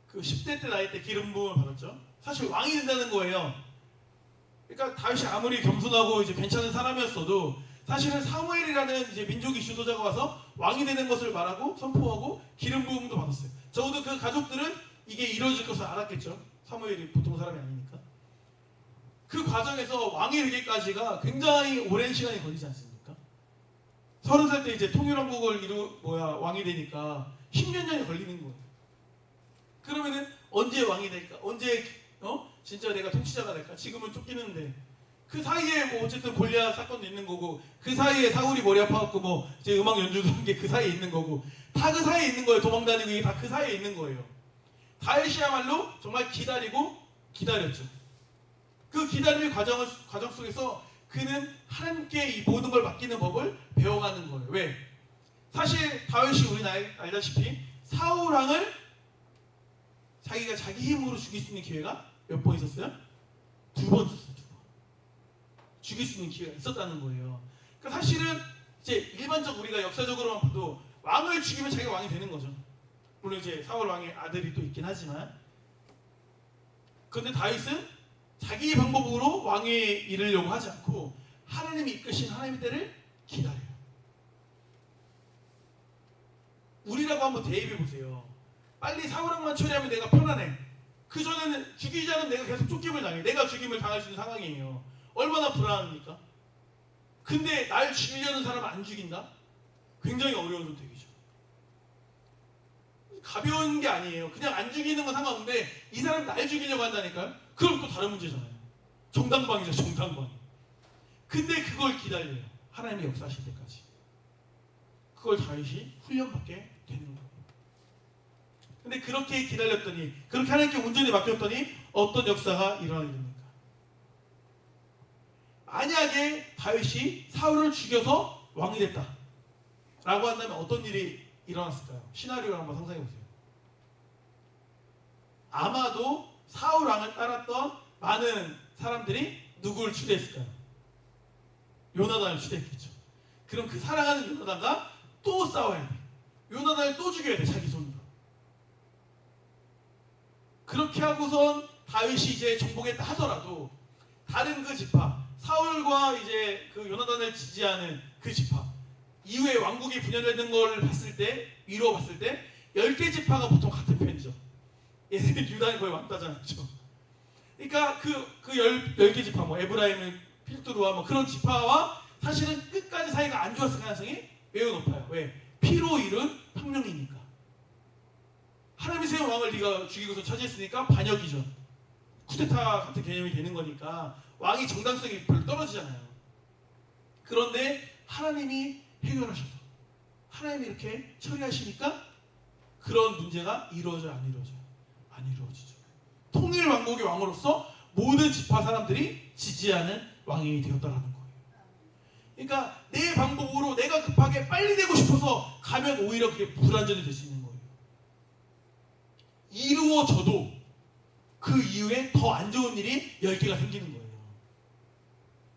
그 10대 때 나이 때 기름 부음을 받았죠. 사실 왕이 된다는 거예요. 그러니까 다윗이 아무리 겸손하고 이제 괜찮은 사람이었어도 사실은 사무엘이라는 이제 민족이 지도자가 와서 왕이 되는 것을 말하고 선포하고 기름 부음도 받았어요. 적어도 그 가족들은 이게 이루어질 것을 알았겠죠. 사무엘이 보통 사람이 아니니까. 그 과정에서 왕이 되기까지가 굉장히 오랜 시간이 걸리지 않습니까? 30살 때 이제 통일왕국을 왕이 되니까 10년 년이 걸리는 거예요. 그러면은 언제 왕이 될까? 언제 진짜 내가 통치자가 될까? 지금은 쫓기는데 그 사이에 뭐 어쨌든 골리앗 사건도 있는 거고, 그 사이에 사울이 머리 아파갖고 뭐 이제 음악 연주도 한 게 그 사이에 있는 거고, 다 그 사이에 있는 거예요. 도망다니고 이게 다 그 사이에 있는 거예요. 다윗이야말로 정말 기다렸죠. 그 기다림의 과정 속에서 그는 하나님께 이 모든 걸 맡기는 법을 배워가는 거예요. 왜? 사실 다윗이 우리는 알다시피 사울 왕을 자기가 자기 힘으로 죽일 수 있는 기회가 몇 번 있었어요? 2번 있었어요. 2번. 죽일 수 있는 기회가 있었다는 거예요. 그러니까 사실은 이제 일반적 우리가 역사적으로만 봐도 왕을 죽이면 자기가 왕이 되는 거죠. 물론 이제 사울 왕의 아들이 또 있긴 하지만, 그런데 다윗은 자기 방법으로 왕에 이르려고 하지 않고 하나님이 이끄신 하나님의 때를 기다려요. 우리라고 한번 대입해 보세요. 빨리 사울 왕만 처리하면 내가 편안해. 그 전에는 죽이지 않으면 내가 계속 쫓김을 당해. 내가 죽임을 당할 수 있는 상황이에요. 얼마나 불안합니까? 근데 날 죽이려는 사람을 안 죽인다? 굉장히 어려운 선택이죠. 가벼운 게 아니에요. 그냥 안 죽이는 건 상관없는데 이 사람 날 죽이려고 한다니까요? 그럼 또 다른 문제잖아요. 정당방위죠, 정당방위. 근데 그걸 기다려요. 하나님이 역사하실 때까지. 그걸 다윗이 훈련받게 되는 거예요. 근데 그렇게 기다렸더니, 그렇게 하나님께 온전히 맡겼더니 어떤 역사가 일어나게 됩니까? 만약에 다윗이 사울을 죽여서 왕이 됐다 라고 한다면 어떤 일이 일어났을까요? 시나리오를 한번 상상해 보세요. 아마도 사울 왕을 따랐던 많은 사람들이 누구를 추대했을까요? 요나단을 추대했겠죠. 그럼 그 사랑하는 요나단과 또 싸워야 돼. 요나단을 또 죽여야 돼, 자기 손으로. 그렇게 하고선 다윗이 이제 정복했다 하더라도 다른 그 지파, 사울과 이제 그 요나단을 지지하는 그 지파, 이후에 왕국이 분열되는 걸 봤을 때, 이루어 봤을 때 10개 지파가 보통 같은 편이죠. 얘네들 유다는 거의 왕따잖아요. 그렇죠? 그러니까 그 10개 지파, 뭐 에브라임, 필두루와 뭐 그런 지파와 사실은 끝까지 사이가 안 좋았을 가능성이 매우 높아요. 왜? 피로 이룬 혁명이니까. 하나님이 세운 왕을 네가 죽이고서 차지했으니까 반역이죠. 쿠데타 같은 개념이 되는 거니까 왕이 정당성이 별로 떨어지잖아요. 그런데 하나님이 해결하셔서 하나님이 이렇게 처리하시니까 그런 문제가 이루어져요? 안 이루어져요? 안 이루어지죠. 통일 왕국의 왕으로서 모든 지파 사람들이 지지하는 왕이 되었다라는 거예요. 그러니까 내 방법으로 내가 급하게 빨리 되고 싶어서 가면 오히려 그게 불완전이 될 수 있는 거예요. 이루어져도 그 이후에 더 안 좋은 일이 10개가 생기는 거예요.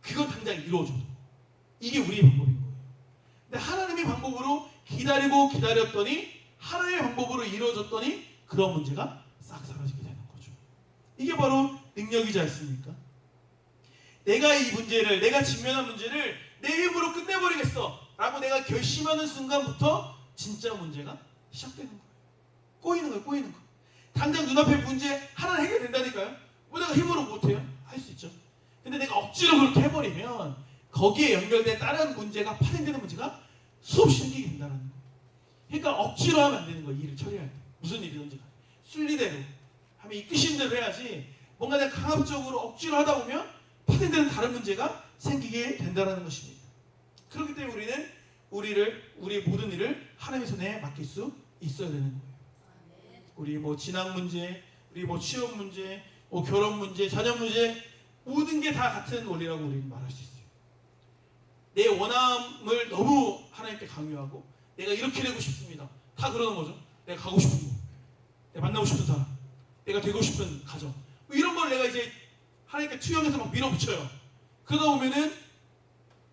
그건 당장 이루어져도. 이게 우리의 방법인 거예요. 근데 하나님의 방법으로 기다리고 기다렸더니 하나님의 방법으로 이루어졌더니 그런 문제가 싹 사라지게 되는 거죠. 이게 바로 능력이지 않습니까? 내가 이 문제를, 내가 직면한 문제를 내 힘으로 끝내버리겠어 라고 내가 결심하는 순간부터 진짜 문제가 시작되는 거예요. 꼬이는 거예요. 꼬이는 거. 당장 눈앞에 문제 하나는 해결된다니까요. 뭐 내가 힘으로 못해요? 할 수 있죠. 근데 내가 억지로 그렇게 해버리면 거기에 연결된 다른 문제가 파생되는 문제가 수없이 생기게 된다는 거예요. 그러니까 억지로 하면 안 되는 거예요. 일을 처리할 때. 무슨 일이든지 간에. 순리대로 하면 이끄신 대로 해야지 뭔가 내가 강압적으로 억지로 하다 보면 파생되는 다른 문제가 생기게 된다는 것입니다. 그렇기 때문에 우리는 우리의 모든 일을 하나님의 손에 맡길 수 있어야 되는 거예요. 우리 뭐 진학 문제, 우리 뭐 취업 문제, 뭐 결혼 문제, 자녀 문제 모든 게 다 같은 원리라고 우리는 말할 수 있어요. 내 원함을 너무 하나님께 강요하고 내가 이렇게 되고 싶습니다. 다 그러는 거죠. 내가 가고 싶은 곳, 내가 만나고 싶은 사람, 내가 되고 싶은 가정 뭐 이런 걸 내가 이제 하나님께 투영해서 막 밀어붙여요. 그러다 보면은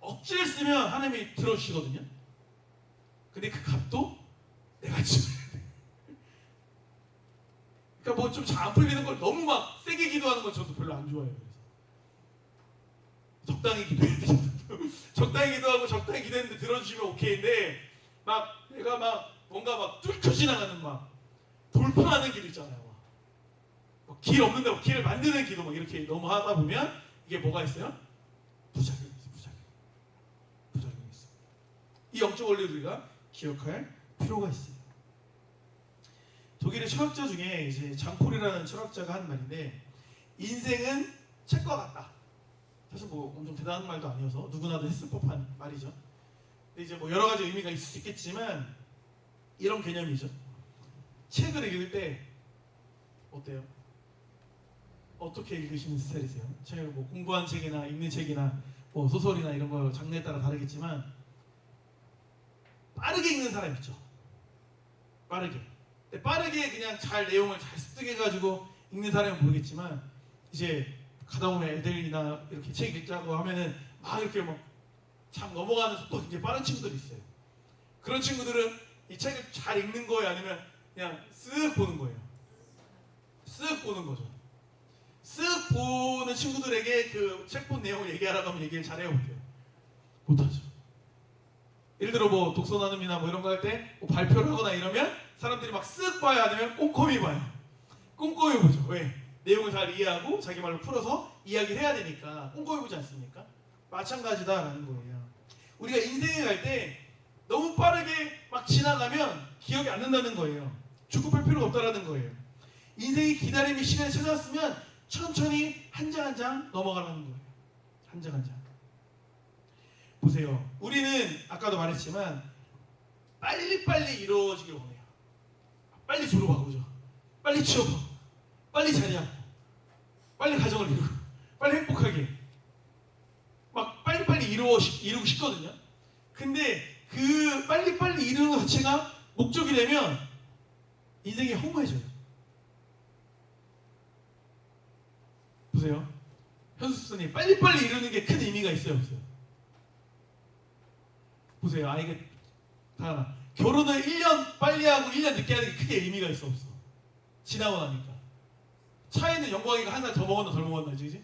억지를 쓰면 하나님이 들어주시거든요. 근데 그 값도 내가 지어야 돼. 그러니까 뭐 좀 잘 안 풀리는 걸 너무 막 세게 기도하는 건 저도 별로 안 좋아해요. 그래서 적당히 기도해야 돼. 적당히 기도하고 적당히 기도했는데 들어주시면 오케이인데 막 내가 막 뭔가 막 뚫쳐 지나가는 막 돌파하는 기도 있잖아요. 길 없는데 막 길을 만드는 기도 막 이렇게 너무 하다 보면 이게 뭐가 있어요? 부작용이 있어요. 부작용이 있어요. 이 영적 원리를 우리가 기억할 필요가 있어요. 독일의 철학자 중에 이제 장폴이라는 철학자가 한 말인데 인생은 책과 같다. 사실 뭐 엄청 대단한 말도 아니어서 누구나도 했을 법한 말이죠. 근데 이제 뭐 여러 가지 의미가 있을 수 있겠지만 이런 개념이죠. 책을 읽을 때 어때요? 어떻게 읽으시는 스타일이세요? 제가 뭐 공부한 책이나 읽는 책이나 뭐 소설이나 이런 거 장르에 따라 다르겠지만 빠르게 읽는 사람 있죠. 빠르게. 근데 빠르게 그냥 잘 내용을 잘 습득해가지고 읽는 사람은 모르겠지만 이제 가다 보면 애들이나 이렇게 책 읽자고 하면은 막 이렇게 막 참 넘어가는 속도가 굉장히 빠른 친구들이 있어요. 그런 친구들은 이 책을 잘 읽는 거예요? 아니면 그냥 쓱 보는 거예요? 쓱 보는 거죠. 쓱 보는 친구들에게 그 책 본 내용을 얘기하라고 하면 얘기를 잘해요? 못해요? 못하죠. 예를 들어 뭐 독서 나눔이나 뭐 이런 거 할 때 뭐 발표를 하거나 이러면 사람들이 막 쓱 봐요? 아니면 꼼꼼히 봐요? 꼼꼼히 보죠. 왜? 내용을 잘 이해하고 자기 말로 풀어서 이야기를 해야 되니까 꼼꼼히 보지 않습니까? 마찬가지다라는 거예요. 우리가 인생에 갈 때 너무 빠르게 막 지나가면 기억이 안 난다는 거예요. 주급할 필요가 없다라는 거예요. 인생이 기다림의 시간이 찾아왔으면 천천히 한 장 한 장 넘어가라는 거예요. 한 장 한 장. 보세요. 우리는 아까도 말했지만 빨리빨리 이루어지길 원해요. 빨리 졸업하고 그죠? 빨리 취업하고 빨리 자리하고 빨리 가정을 이루고 빨리 행복하게 막 빨리빨리 이루고 싶거든요. 근데 그 빨리빨리 이루는 것 자체가 목적이 되면 인생이 허무해져요. 보세요. 현수스님 빨리빨리 이루는 게 큰 의미가 있어요? 없어요? 보세요. 아 이게 다 결혼을 1년 빨리 하고 1년 늦게 하는 게 크게 의미가 있어? 없어? 지나고 나니까 차이는 영광이가 한 살 더 먹었나 덜 먹었나 그지?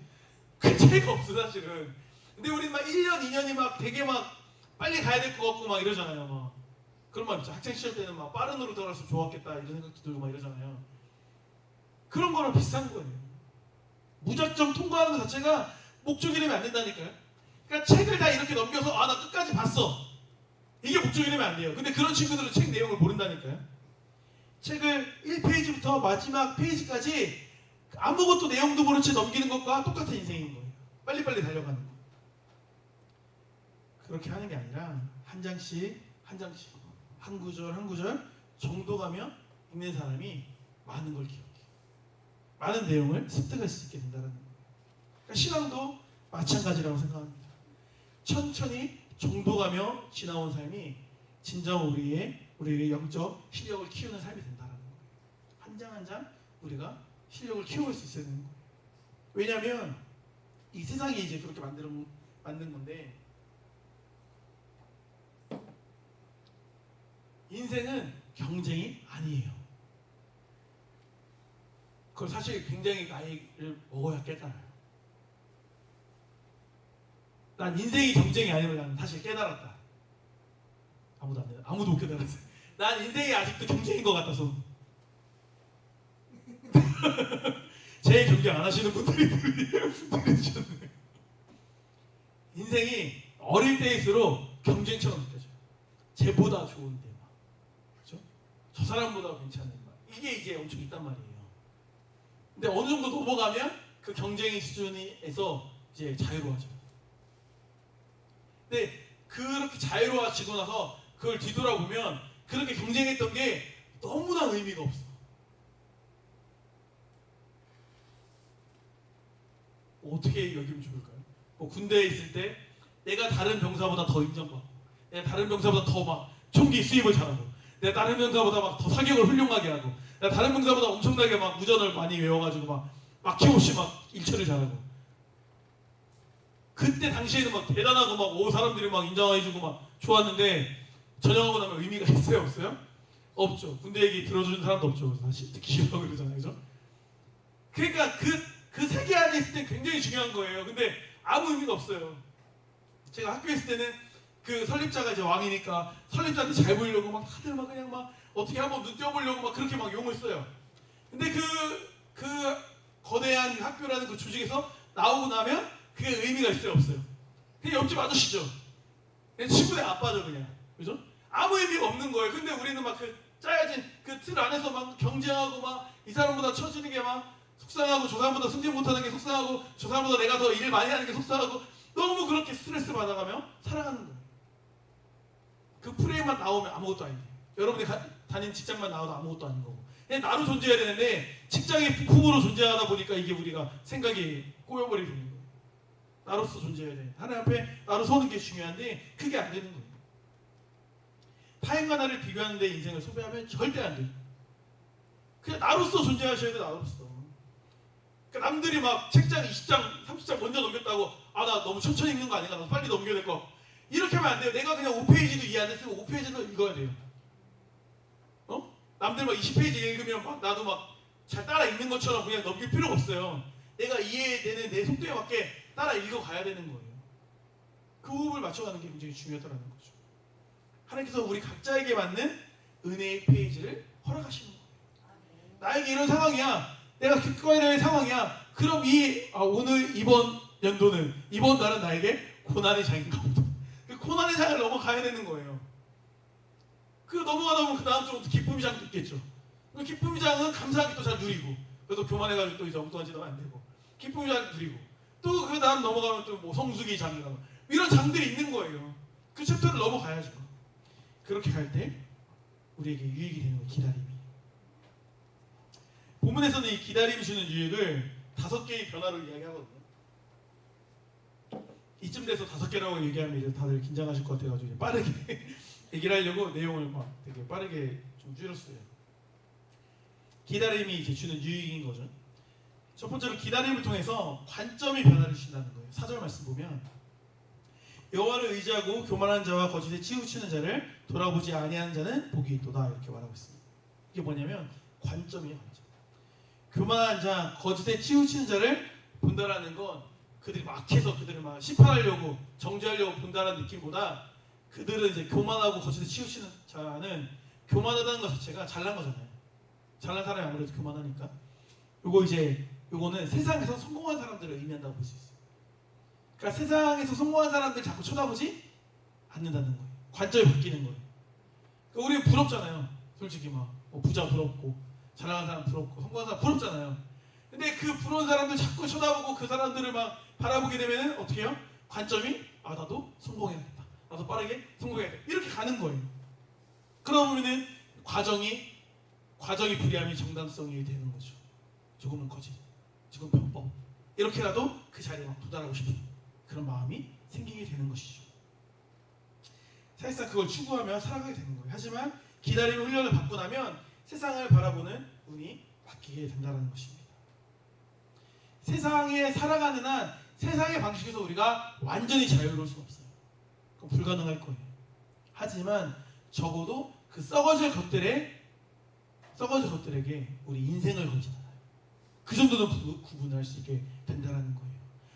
그 차이가 없어 사실은. 근데 우리는 막 1년 2년이 막 되게 막 빨리 가야 될 것 같고 막 이러잖아요. 막 그런 말 있죠. 학창 시절 때는 막 빠른 으로 들어갔으면 좋았겠다 이런 생각도 들고 막 이러잖아요. 그런 거랑 비슷한 거예요. 무작정 통과하는 것 자체가 목적이 되면 안 된다니까요. 그러니까 책을 다 이렇게 넘겨서 아 나 끝까지 봤어. 이게 목적이 되면 안 돼요. 근데 그런 친구들은 책 내용을 모른다니까요. 책을 1페이지부터 마지막 페이지까지 아무것도 내용도 모른 채 넘기는 것과 똑같은 인생인 거예요. 빨리빨리 달려가는 거. 그렇게 하는 게 아니라 한 장씩 한 장씩 한 구절 한 구절 정독하며 읽는 사람이 많은 걸 기억해요. 많은 내용을 습득할 수 있게 된다는 거예요. 그러니까 신앙도 마찬가지라고 생각합니다. 천천히 정독하며 지나온 삶이 진정 우리의 영적 실력을 키우는 삶이 된다는 거예요. 한 장 한 장 우리가 실력을 키워갈 수 있어야 되는 거예요. 왜냐하면 이 세상이 이제 그렇게 만든 건데 인생은 경쟁이 아니에요. 그걸 사실 굉장히 나이를 먹어야 깨달아요. 난 인생이 경쟁이 아니면 나는 사실 깨달았다. 아무도 못 깨달았어요. 난 인생이 아직도 경쟁인 것 같아서. 제 경쟁 안 하시는 분들이 들으셨네요. 인생이 어릴 때일수록 경쟁처럼 느껴져요. 쟤보다 좋은데 막, 그렇죠? 저 사람보다 괜찮은 막 이게 이제 엄청 있단 말이에요. 근데 어느 정도 넘어가면 그 경쟁의 수준에서 이제 자유로워져요. 근데 그렇게 자유로워지고 나서 그걸 뒤돌아보면 그렇게 경쟁했던 게 너무나 의미가 없어. 어떻게 여기면 좋을까요? 뭐 군대에 있을 때 내가 다른 병사보다 더 인정받고, 내가 다른 병사보다 더 막 총기 수입을 잘하고, 내가 다른 병사보다 막 더 사격을 훌륭하게 하고, 내가 다른 병사보다 엄청나게 막 무전을 많이 외워가지고 막 막힘없이 막 일처를 잘하고. 그때 당시에는 막 대단하고 막 오 사람들이 막 인정해주고 막 좋았는데 전역하고 나면 의미가 있어요, 없어요? 없죠. 군대 얘기 들어주는 사람도 없죠. 사실 듣기 싫어하고 그러잖아요, 그죠? 그러니까 그 세계 안에 있을 때 굉장히 중요한 거예요. 근데 아무 의미가 없어요. 제가 학교에 있을 때는 그 설립자가 이제 왕이니까 설립자한테 잘 보이려고 막 다들 막 그냥 막 어떻게 한번 눈 띄워보려고 막 그렇게 막 용을 써요. 근데 그 거대한 학교라는 그 조직에서 나오고 나면 그게 의미가 있어요, 없어요? 그냥 옆집 아저씨죠. 그냥 친구의 아빠죠, 그냥. 그죠? 아무 의미가 없는 거예요. 근데 우리는 막 그 짜여진 그 틀 안에서 막 경쟁하고 막 이 사람보다 처지는 게 막 속상하고 저 사람보다 승진 못하는 게 속상하고 저 사람보다 내가 더 일 많이 하는 게 속상하고 너무 그렇게 스트레스 받아가며 살아가는 거예요. 그 프레임만 나오면 아무것도 아닌데 여러분이 다닌 직장만 나와도 아무것도 아닌 거고 그냥 나로 존재해야 되는데 직장의 부품으로 존재하다 보니까 이게 우리가 생각이 꼬여버리게 되는 거예요. 나로서 존재해야 돼. 하나님 앞에 나로 서는 게 중요한데 그게 안 되는 거예요. 타인과 나를 비교하는 데 인생을 소비하면 절대 안 돼요. 그냥 나로서 존재하셔야 돼. 나로서. 그러니까 남들이 막 책장 20장 30장 먼저 넘겼다고 아 나 너무 천천히 읽는 거 아닌가 나 빨리 넘겨야 될 거 이렇게 하면 안 돼요. 내가 그냥 5페이지도 이해 안 됐으면 5페이지도 읽어야 돼요. 남들 막 20페이지 읽으면 막 나도 막 잘 따라 읽는 것처럼 그냥 넘길 필요가 없어요. 내가 이해되는 내 속도에 맞게 따라 읽어가야 되는 거예요. 그 호흡을 맞춰가는 게 굉장히 중요하다는 거죠. 하나님께서 우리 각자에게 맞는 은혜의 페이지를 허락하시는 거예요. 나에게 이런 상황이야. 내가 겪어야 될 상황이야. 그럼 오늘 이번 연도는 이번 달은 나에게 고난의 장인가 보다. 그 고난의 장을 넘어가야 되는 거예요. 그 넘어가다 보면 그 다음 주부터 기쁨의 장도 있겠죠. 그 기쁨의 장은 감사하게 또 잘 누리고 그래도 교만해가지고 또 이제 엉뚱한 짓 하면 안 되고 기쁨의 장 누리고 또 그 다음 넘어가면 또 뭐 성수기 장이나 이런 장들이 있는 거예요. 그 챕터를 넘어가야죠. 그렇게 갈 때 우리에게 유익이 되는 거예요. 기다림이. 본문에서는 이 기다림이 주는 유익을 5개의 변화로 이야기하거든요. 이쯤 돼서 5개라고 얘기하면 이제 다들 긴장하실 것 같아가지고 빠르게 얘기를 하려고 내용을 막 되게 빠르게 좀 줄였어요. 기다림이 이제 주는 유익인 거죠. 첫 번째로 기다림을 통해서 관점이 변화를 주신다는 거예요. 4절 말씀 보면 여호와를 의지하고 교만한 자와 거짓에 치우치는 자를 돌아보지 아니하는 자는 복이 있도다 이렇게 말하고 있습니다. 이게 뭐냐면 관점이에요. 관점. 교만한 자, 거짓에 치우치는 자를 본다라는 건 그들이 막 해서 그들을 막 심판하려고 정죄하려고 본다라는 느낌보다 그들은 이제 교만하고 거짓에 치우치는 자는 교만하다는 것 자체가 잘난 거잖아요. 잘난 사람이 아무래도 교만하니까. 요거는 세상에서 성공한 사람들을 의미한다고 볼 수 있어요. 그러니까 세상에서 성공한 사람들 자꾸 쳐다보지 않는다는 거예요. 관점이 바뀌는 거예요. 그러니까 우리는 부럽잖아요. 솔직히 뭐 부자 부럽고 잘 나간 사람 부럽고 성공한 사람 부럽잖아요. 근데 그 부러운 사람들 자꾸 쳐다보고 그 사람들을 막 바라보게 되면은 어떻게 해요? 관점이 나도 성공해야겠다. 나도 빠르게 성공해야겠다. 이렇게 가는 거예요. 그러면은 과정이 불리하면 정당성이 되는 거죠. 조금은 거짓, 조금 편법. 이렇게라도 그 자리에 막 도달하고 싶은 그런 마음이 생기게 되는 것이죠. 사실상 그걸 추구하며 살아가게 되는 거예요. 하지만 기다림의 훈련을 받고 나면 세상을 바라보는 눈이 바뀌게 된다는 것입니다. 세상에 살아가는 한 세상의 방식에서 우리가 완전히 자유로울 수는 없어요. 그건 불가능할 거예요. 하지만 적어도 그 썩어질 것들에게 우리 인생을 걸지 않아요. 그 정도는 구분할 수 있게 된다는 거예요.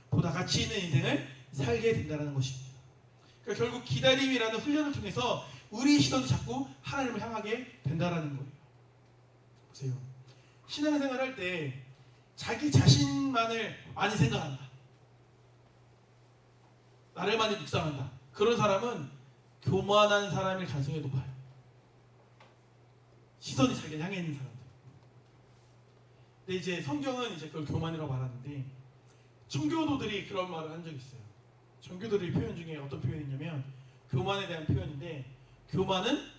보다 가치 있는 인생을 살게 된다는 것입니다. 그러니까 결국 기다림이라는 훈련을 통해서 우리 시선도 자꾸 하나님을 향하게 된다는 거예요. 보세요. 신앙생활 할 때 자기 자신만을 많이 생각한다. 나를 많이 묵상한다. 그런 사람은 교만한 사람일 가능성이 높아요. 시선이 자기를 향해 있는 사람들. 근데 이제 성경은 이제 그걸 교만이라고 말하는데 청교도들이 그런 말을 한 적이 있어요. 청교도들의 표현 중에 어떤 표현이 있냐면 교만에 대한 표현인데 교만은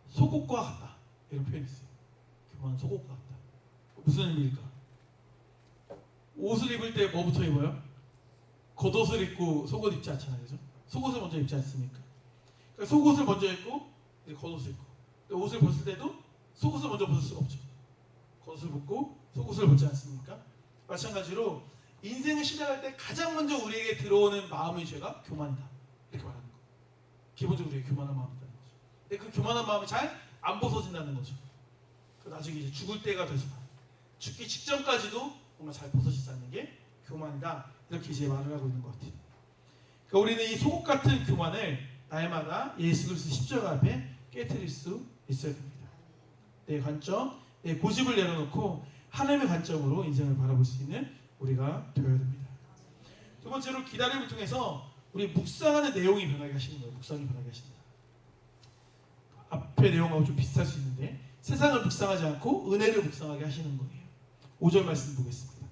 속옷과 같다. 이런 표현이 있어요. 교만은 속옷과 같다. 무슨 의미일까? 옷을 입을 때 뭐부터 입어요? 겉옷을 입고 속옷 입지 않잖아요. 그죠? 속옷을 먼저 입지 않습니까? 그러니까 속옷을 먼저 입고 이제 겉옷을 입고 옷을 벗을 때도 속옷을 먼저 벗을 수가 없죠. 겉옷을 벗고 속옷을 벗지 않습니까? 마찬가지로 인생을 시작할 때 가장 먼저 우리에게 들어오는 마음의 죄가 교만이다. 이렇게 말하는 거예요. 기본적으로 우리에게 교만한 마음이 있다는 거죠. 근데 그 교만한 마음이 잘 안 벗어진다는 거죠. 나중에 이제 죽을 때가 돼서 죽기 직전까지도 정말 잘 벗어지지 않는 게 교만이다. 이렇게 이제 말을 하고 있는 것 같아요. 그러니까 우리는 이 속옷 같은 교만을 날마다 예수 그리스도 십자가 앞에 깨트릴 수 있어야 됩니다. 내 관점, 내 고집을 내려놓고 하나님의 관점으로 인생을 바라볼 수 있는 우리가 되어야 됩니다. 두 번째로 기다림을 통해서 우리 묵상하는 내용이 변하게 하시는 거예요. 묵상이 변하게 하신다. 앞의 내용하고 좀 비슷할 수 있는데 세상을 묵상하지 않고 은혜를 묵상하게 하시는 거예요. 5절 말씀 보겠습니다.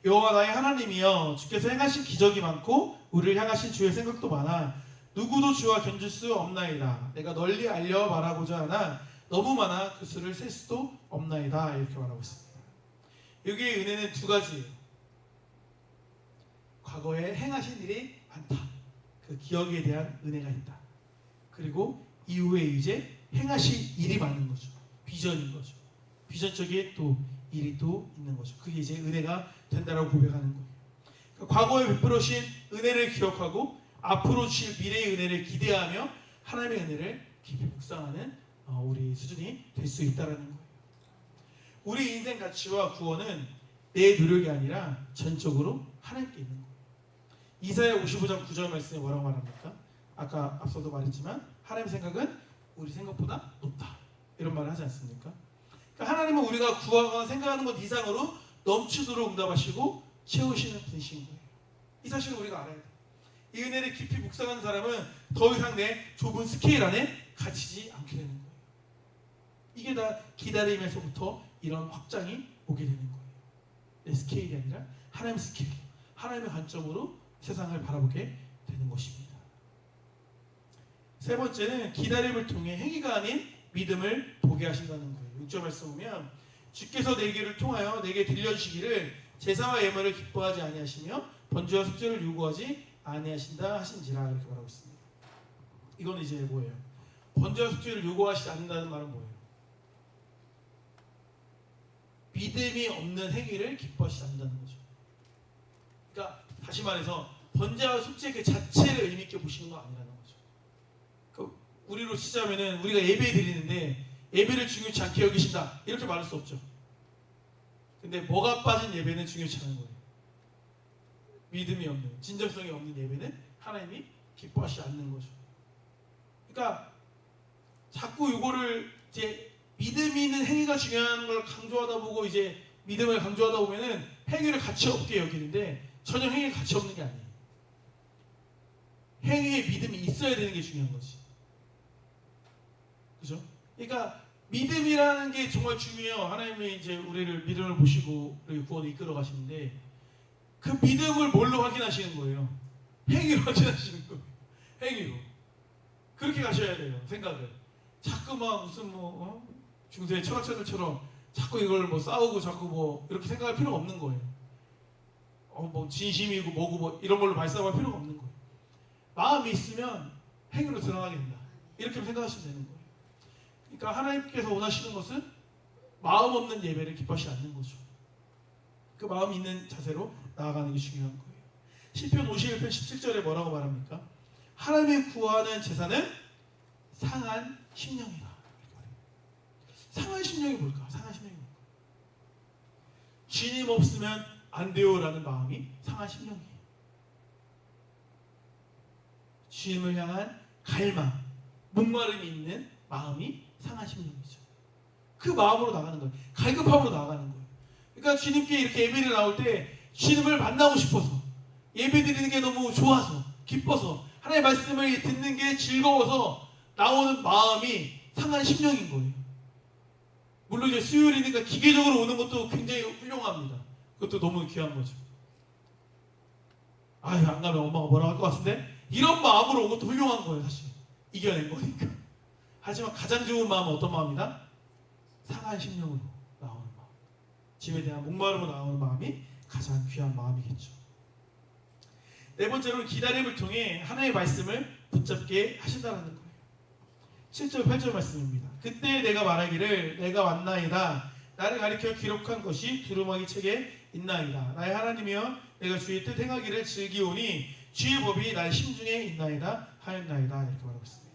여호와 나의 하나님이여 주께서 행하신 기적이 많고 우리를 향하신 주의 생각도 많아 누구도 주와 견줄 수 없나이다. 내가 널리 알려 말하고자 하나 너무 많아 그 수를 셀 수도 없나이다. 이렇게 말하고 있습니다. 여기에 은혜는 두 가지예요. 과거에 행하신 일이 많다. 그 기억에 대한 은혜가 있다. 그리고 이후에 이제 행하실 일이 많은 거죠. 비전인 거죠. 비전적인 또 일이 또 있는 거죠. 그게 이제 은혜가 된다라고 고백하는 거예요. 그러니까 과거에 베풀으신 은혜를 기억하고 앞으로 주실 미래의 은혜를 기대하며 하나님의 은혜를 깊이 묵상하는 우리 수준이 될 수 있다라는 거예요. 우리 인생 가치와 구원은 내 노력이 아니라 전적으로 하나님께 있는 거예요. 이사야 55장 9절 말씀에 뭐라고 말합니까? 아까 앞서도 말했지만 하나님의 생각은 우리 생각보다 높다. 이런 말을 하지 않습니까? 그러니까 하나님은 우리가 구하거나 생각하는 것 이상으로 넘치도록 응답하시고 채우시는 분이신 거예요. 이 사실을 우리가 알아야 돼요. 이 은혜를 깊이 묵상하는 사람은 더 이상 내 좁은 스케일 안에 갇히지 않게 되는 거예요. 이게 다 기다림에서부터 이런 확장이 오게 되는 거예요. 내 스케일이 아니라 하나님의 스케일, 하나님의 관점으로 세상을 바라보게 되는 것입니다. 세 번째는 기다림을 통해 행위가 아닌 믿음을 보게 하신다는 거예요. 6절 말씀 보면 주께서 내 귀를 통하여 내게 들려주시기를 제사와 예물을 기뻐하지 아니하시며 번제와 속죄를 요구하지 아니하신다 하신지라 이렇게 말하고 있습니다. 이건 이제 뭐예요? 번제와 속죄를 요구하시지 않는다는 말은 뭐예요? 믿음이 없는 행위를 기뻐하시지 않는다는 거죠. 그러니까 다시 말해서 번제와 속죄 그 자체를 의미 있게 보시는 거 아니라는 거죠. 우리로 치자면은 우리가 예배 드리는데 예배를 중요치 않게 여기신다 이렇게 말할 수 없죠. 근데 뭐가 빠진 예배는 중요치 않은 거예요. 믿음이 없는, 진정성이 없는 예배는 하나님이 기뻐하시지 않는 거죠. 그러니까 자꾸 이거를 이제 믿음이 있는 행위가 중요한 걸 강조하다 보고 이제 믿음을 강조하다 보면은 행위를 가치 없게 여기는데 전혀 행위에 가치 없는 게 아니에요. 행위에 믿음이 있어야 되는 게 중요한 거지. 그죠? 그러니까 믿음이라는 게 정말 중요해요. 하나님이 이제 우리를 믿음을 보시고 우리 구원을 이끌어 가시는데 그 믿음을 뭘로 확인하시는 거예요? 행위로 확인하시는 거예요. 행위로. 그렇게 가셔야 돼요. 생각을. 자꾸 막 무슨 중세 철학자들처럼 자꾸 이걸 뭐 싸우고 자꾸 뭐 이렇게 생각할 필요가 없는 거예요. 뭐 진심이고 뭐고 뭐 이런 걸로 말싸움할 필요가 없는 거예요. 마음이 있으면 행위로 드러나게 된다. 이렇게 생각하시면 되는 거예요. 그러니까 하나님께서 원하시는 것은 마음 없는 예배를 기뻐하지 않는 거죠. 그 마음 있는 자세로 나아가는 게 중요한 거예요. 시편 51편 17절에 뭐라고 말합니까? 하나님의 구하는 제사는 상한 심령이라. 상한 심령이 뭘까? 상한 심령이 뭘까? 주님 없으면 안 돼요라는 마음이 상한 심령이에요. 주님을 향한 갈망, 목마름이 있는 마음이 상한 심령이죠. 그 마음으로 나가는 거예요. 갈급함으로 나가는 거예요. 그러니까 주님께 이렇게 예배를 나올 때 주님을 만나고 싶어서 예배 드리는 게 너무 좋아서 기뻐서 하나님의 말씀을 듣는 게 즐거워서 나오는 마음이 상한 심령인 거예요. 물론 이제 수요일이니까 기계적으로 오는 것도 굉장히 훌륭합니다. 그것도 너무 귀한 거죠. 아유 안 가면 엄마가 뭐라고 할 것 같은데 이런 마음으로 온 것도 훌륭한 거예요. 사실 이겨낸 거니까. 하지만 가장 좋은 마음은 어떤 마음이다? 상한 심령으로 나오는 마음. 집에 대한 목마름으로 나오는 마음이 가장 귀한 마음이겠죠. 네 번째로는 기다림을 통해 하나님의 말씀을 붙잡게 하신다는 거예요. 7절 8절 말씀입니다. 그때 내가 말하기를 내가 왔나이다. 나를 가리켜 기록한 것이 두루마기 책에 있나이다. 나의 하나님이여 내가 주의 뜻 행하기를 즐기오니 주의 법이 나의 심중에 있나이다 하였나이다. 이렇게 말하고 있습니다.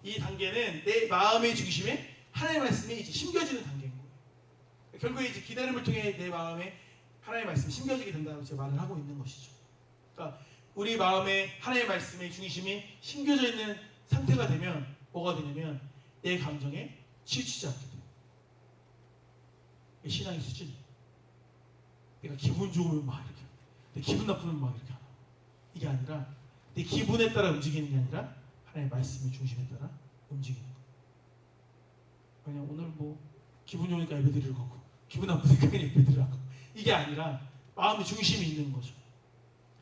이 단계는 내 마음의 중심에 하나님의 말씀이 이제 심겨지는 단계인 거예요. 결국에 이제 기다림을 통해 내 마음에 하나님의 말씀이 심겨지게 된다고 제가 말을 하고 있는 것이죠. 그러니까 우리 마음에 하나님의 말씀의 중심이 심겨져 있는 상태가 되면 뭐가 되냐면 내 감정에 치우치지 않게 돼요. 신앙의 수준이. 내가 기분 좋으면 막 이렇게, 내 기분 나쁘면 막 이렇게 하나. 이게 아니라 내 기분에 따라 움직이는 게 아니라 하나님의 말씀의 중심에 따라 움직이는 거예요. 그냥 오늘 뭐 기분 좋으니까 예배드리러 가고 기분 나쁘니까 그냥 예배드리러 가고 이게 아니라 마음의 중심이 있는 거죠.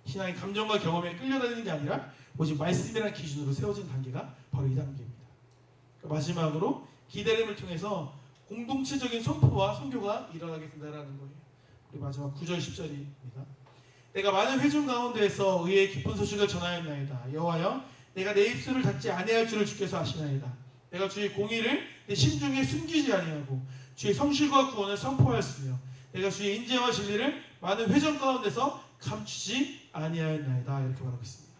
신앙의 감정과 경험에 끌려다니는 게 아니라 오직 말씀이라는 기준으로 세워진 단계가 바로 이 단계입니다. 그러니까 마지막으로 기다림을 통해서 공동체적인 선포와 선교가 일어나게 된다는 거예요. 우리 마지막 9절 10절입니다. 내가 많은 회중 가운데에서 의의 기쁜 소식을 전하였나이다. 여호와여 내가 내 입술을 닫지 아니할 줄을 주께서 아시나이다. 내가 주의 공의를 내 심중에 숨기지 아니하고 주의 성실과 구원을 선포하였으며 내가 주의 인재와 진리를 많은 회중 가운데서 감추지 아니하였나이다. 이렇게 말하고 있습니다.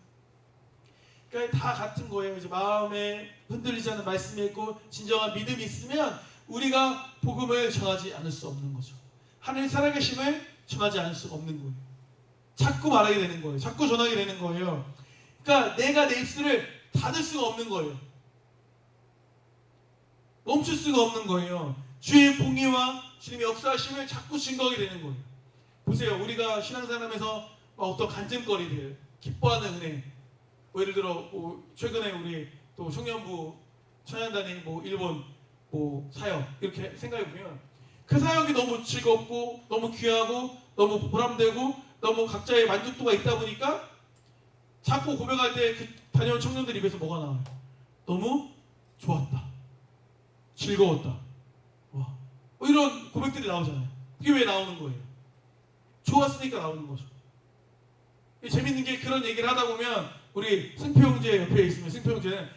그러니까 다 같은 거예요. 이제 마음에 흔들리지 않는 말씀이 있고 진정한 믿음이 있으면 우리가 복음을 전하지 않을 수 없는 거죠. 하나님 살아계심을 전하지 않을 수 없는 거예요. 자꾸 말하게 되는 거예요. 자꾸 전하게 되는 거예요. 그러니까 내가 내 입술을 닫을 수가 없는 거예요. 멈출 수가 없는 거예요. 주의 공의와 주님의 역사하심을 자꾸 증거하게 되는 거예요. 보세요. 우리가 신앙생활하면서 어떤 간증거리들, 기뻐하는 은혜, 뭐 예를 들어 뭐 최근에 우리 또 청년부 찬양단이 뭐 일본 뭐 사역 이렇게 생각해 보면 그 사역이 너무 즐겁고 너무 귀하고 너무 보람되고 너무 각자의 만족도가 있다 보니까 자꾸 고백할 때 그 다녀온 청년들 입에서 뭐가 나와요? 너무 좋았다, 즐거웠다, 와, 뭐 이런 고백들이 나오잖아요. 그게 왜 나오는 거예요? 좋았으니까 나오는 거죠. 재밌는 게 그런 얘기를 하다 보면 우리 승표 형제 옆에 있으면 승표 형제는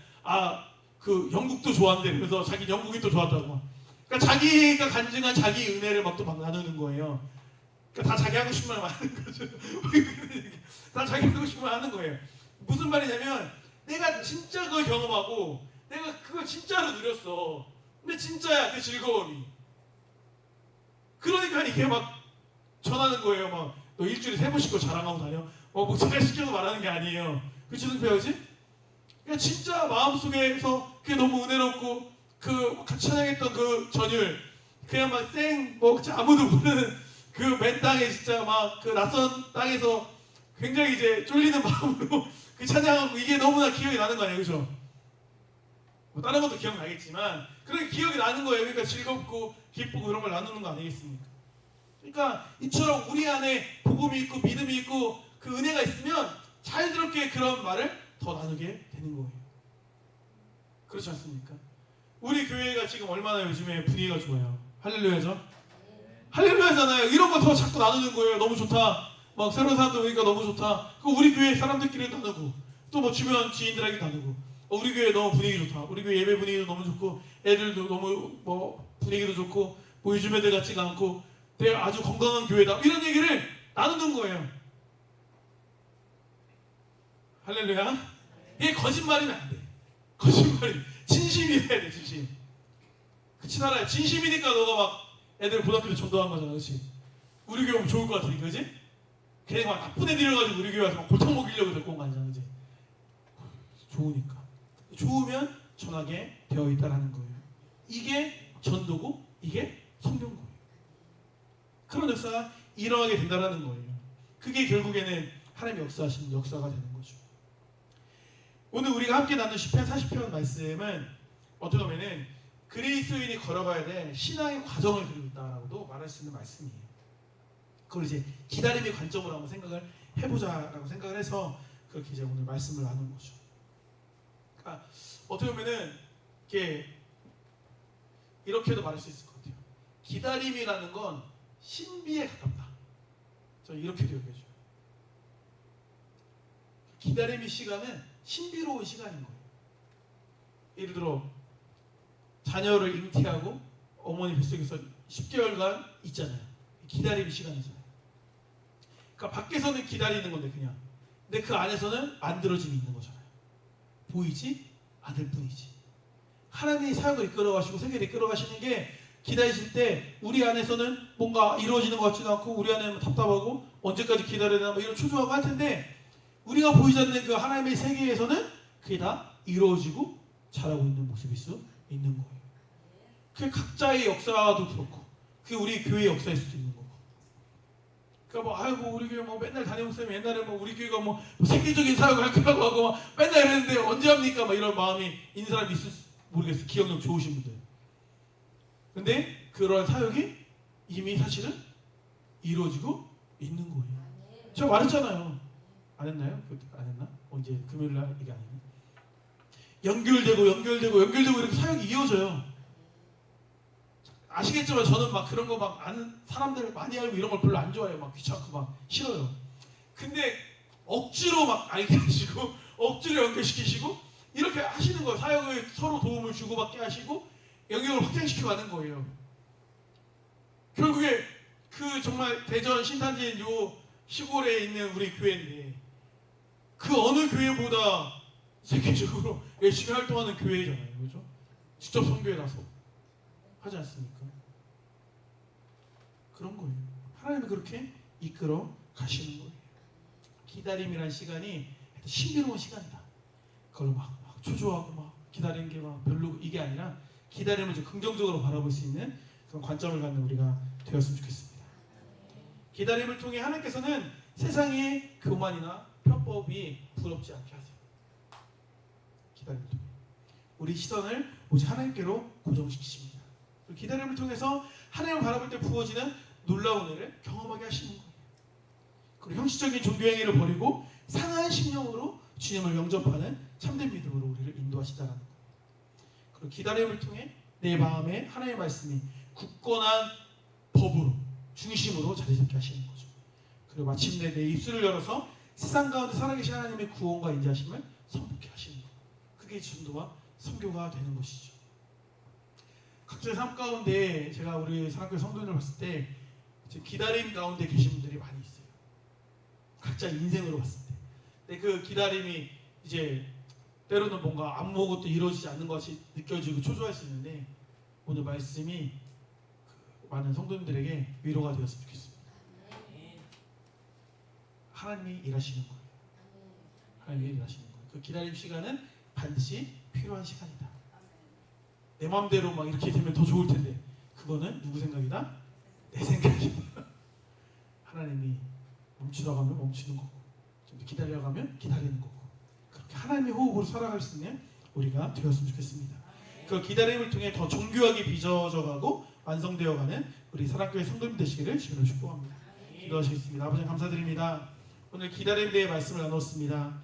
그 영국도 좋아한대. 그래서 자기 영국이 또 좋았다고 막. 그러니까 자기가 간증한 자기 은혜를 막 또 막 나누는 거예요. 그러니까 다 자기 하고 싶은 말 하는 거죠. 다 자기 하고 싶은 말 하는 거예요. 무슨 말이냐면 내가 진짜 그걸 경험하고 내가 그걸 진짜로 누렸어. 근데 진짜야 그 즐거움이. 그러니까 이게 막 전하는 거예요. 막 너 일주일에 3번씩 거 자랑하고 다녀. 목사가 시켜서 말하는 게 아니에요. 그치 승표야지? 그러니까 진짜 마음속에서 그게 너무 은혜롭고 그 같이 찬양했던 그 전율 그냥 막뭐 아무도 모르는 그 맨 땅에 진짜 막 그 낯선 땅에서 굉장히 이제 쫄리는 마음으로 그 찬양하고 이게 너무나 기억이 나는 거 아니에요, 그죠? 뭐 다른 것도 기억나겠지만 그런 기억이 나는 거예요. 그러니까 즐겁고 기쁘고 이런 걸 나누는 거 아니겠습니까? 그러니까 이처럼 우리 안에 복음이 있고 믿음이 있고 그 은혜가 있으면 자연스럽게 그런 말을 더 나누게 되는 거예요. 그렇지 않습니까? 우리 교회가 지금 얼마나 요즘에 분위기가 좋아요. 할렐루야죠? 할렐루야잖아요. 이런 거 더 자꾸 나누는 거예요. 너무 좋다. 막 새로운 사람들 오니까 너무 좋다. 그 우리 교회 사람들끼리 나누고 또 뭐 주변 지인들에게 나누고 우리 교회 너무 분위기 좋다. 우리 교회 예배 분위기도 너무 좋고 애들도 너무 뭐 분위기도 좋고 뭐 요즘 애들 같지가 않고 되게 아주 건강한 교회다. 이런 얘기를 나누는 거예요. 할렐루야. 이게 거짓말이면 안 돼. 거짓말이 진심이어야 돼. 진심. 그치 살아요. 진심이니까 너가 막 애들 고등학교 때 전도한 거잖아. 그치? 우리 교회 오면 좋을 것 같으니까 그치? 걔네 막 나쁜 애들이어가지고 우리 교회 와서 막 골탕 먹이려고 데리고 온 거 아니잖아. 그치? 좋으니까. 좋으면 전하게 되어 있다라는 거예요. 이게 전도고 이게 성령고예요. 그런 역사가 일어나게 된다라는 거예요. 그게 결국에는 하나님의 역사하시는 역사가 되는 거죠. 오늘 우리가 함께 나눈 시편 40편 말씀은 어떻게 보면은 그리스도인이 걸어가야 될 신앙의 과정을 그리고 있다라고도 말할 수 있는 말씀이에요. 그걸 이제 기다림의 관점으로 한번 생각을 해보자라고 생각을 해서 그렇게 이제 오늘 말씀을 나눈 거죠. 그러니까 어떻게 보면은 이렇게도 말할 수 있을 것 같아요. 기다림이라는 건 신비에 가깝다. 저 이렇게도 얘기해줘요. 기다림의 시간은 신비로운 시간인 거예요. 예를 들어 자녀를 잉태하고 어머니 뱃속에서 10개월간 있잖아요. 기다림의 시간이잖아요. 그러니까 밖에서는 기다리는 건데 그냥. 근데 그 안에서는 만들어짐이 있는 거잖아요. 보이지 않을 뿐이지. 하나님이 사역을 이끌어가시고 세계를 이끌어가시는 게 기다리실 때 우리 안에서는 뭔가 이루어지는 것 같지도 않고 우리 안에는 거답하고 언제까지 기다려야 되나 뭐 이런 초조하고 할 텐데 우리가 보이지 않는 그 하나님의 세계에서는 그게 다 이루어지고 자라고 있는 모습일 수 있는 거예요. 그게 각자의 역사도 그렇고 그게 우리 교회의 역사일 수도 있는 거고. 그러니까 뭐 아이고 우리 교회 뭐 맨날 다니는 쌤이 옛날에 뭐 우리 교회가 뭐 세계적인 사역을 할 거라고 하고 막 맨날 이랬는데 언제 합니까? 막 이런 마음이 있는 사람이 있을 모르겠어요. 기억력 좋으신 분들. 근데 그런 사역이 이미 사실은 이루어지고 있는 거예요. 제가 말했잖아요. 안 했나요? 안 했나? 언제 금요일날 이게 아니에요. 연결되고 이렇게 사역이 이어져요. 아시겠지만 저는 막 그런 거 막 아는 사람들 많이 알고 이런 걸 별로 안 좋아해요. 막 귀찮고 막 싫어요. 근데 억지로 막 알게 하시고 억지로 연결시키시고 이렇게 하시는 거예요. 사역을 서로 도움을 주고받게 하시고 영역을 확장시켜 가는 거예요. 결국에 그 정말 대전 신탄진 요 시골에 있는 우리 교회인데 그 어느 교회보다 세계적으로 열심히 활동하는 교회잖아요. 그죠? 직접 선교에 나서 하지 않습니까? 그런 거예요. 하나님이 그렇게 이끌어 가시는 거예요. 기다림이란 시간이 신비로운 시간이다. 그걸 막 초조하고 막 기다리는 게 막 별로 이게 아니라 기다림을 좀 긍정적으로 바라볼 수 있는 그런 관점을 갖는 우리가 되었으면 좋겠습니다. 기다림을 통해 하나님께서는 세상의 교만이나 편법이 부럽지 않게 하세요. 기다림을 통해 우리 시선을 오직 하나님께로 고정시키십니다. 기다림을 통해서 하나님을 바라볼 때 부어지는 놀라운 은혜를 경험하게 하시는 거예요. 그리고 형식적인 종교 행위를 버리고 상한 심령으로 주님을 영접하는 참된 믿음으로 우리를 인도하시다라는 거예요. 그리고 기다림을 통해 내 마음에 하나님의 말씀이 굳건한 법으로 중심으로 자리 잡게 하시는 거죠. 그리고 마침내 내 입술을 열어서 세상 가운데 살아계신 하나님의 구원과 인자하심을 선포케 하시는 거예요. 그게 전도와 선교가 되는 것이죠. 각자의 삶 가운데 제가 우리 사랑교회 성도님을 봤을 때 기다림 가운데 계신 분들이 많이 있어요. 각자 인생으로 봤을 때. 근데 그 기다림이 이제 때로는 뭔가 아무것도 이루어지지 않는 것이 느껴지고 초조할 수 있는데 오늘 말씀이 그 많은 성도님들에게 위로가 되었으면 좋겠습니다. 하나님이 일하시는 거예요. 하나님이 일하시는 거예요. 그 기다림 시간은 반드시 필요한 시간이다. 내 마음대로 막 이렇게 되면 더 좋을 텐데 그거는 누구 생각이다? 내 생각이다. 하나님이 멈추라고 하면 멈추는 거고 좀 더 기다리라고 하면 기다리는 거고 그렇게 하나님의 호흡으로 살아갈 수 있는 우리가 되었으면 좋겠습니다. 그 기다림을 통해 더 정교하게 빚어져가고 완성되어가는 우리 사랑교회 성도님 되시기를 주님으로 축복합니다. 기도하시겠습니다. 아버지 감사드립니다. 오늘 기다림에 대해 말씀을 나눴습니다.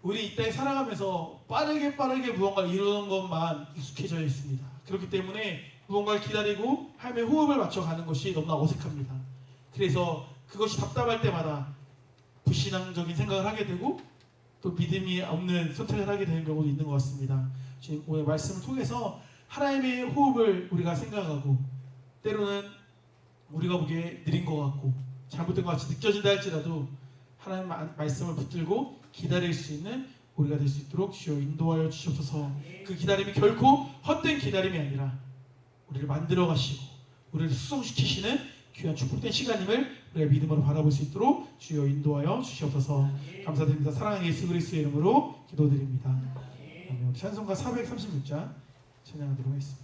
우리 이 땅에 살아가면서 빠르게 무언가를 이루는 것만 익숙해져 있습니다. 그렇기 때문에 무언가를 기다리고 하나님의 호흡을 맞춰가는 것이 너무나 어색합니다. 그래서 그것이 답답할 때마다 불신앙적인 생각을 하게 되고 또 믿음이 없는 선택을 하게 되는 경우도 있는 것 같습니다. 지금 오늘 말씀을 통해서 하나님의 호흡을 우리가 생각하고 때로는 우리가 보기에 느린 것 같고 잘못된 것 같이 느껴진다 할지라도 하나님 말씀을 붙들고 기다릴 수 있는 우리가 될 수 있도록 주여 인도하여 주시옵소서. 그 기다림이 결코 헛된 기다림이 아니라 우리를 만들어 가시고 우리를 수성시키시는 귀한 축복된 시간임을 우리가 믿음으로 바라볼 수 있도록 주여 인도하여 주시옵소서. 감사드립니다. 사랑하는 예수 그리스도의 이름으로 기도드립니다. 아멘. 찬송가 436장 찬양하도록 하겠습니다.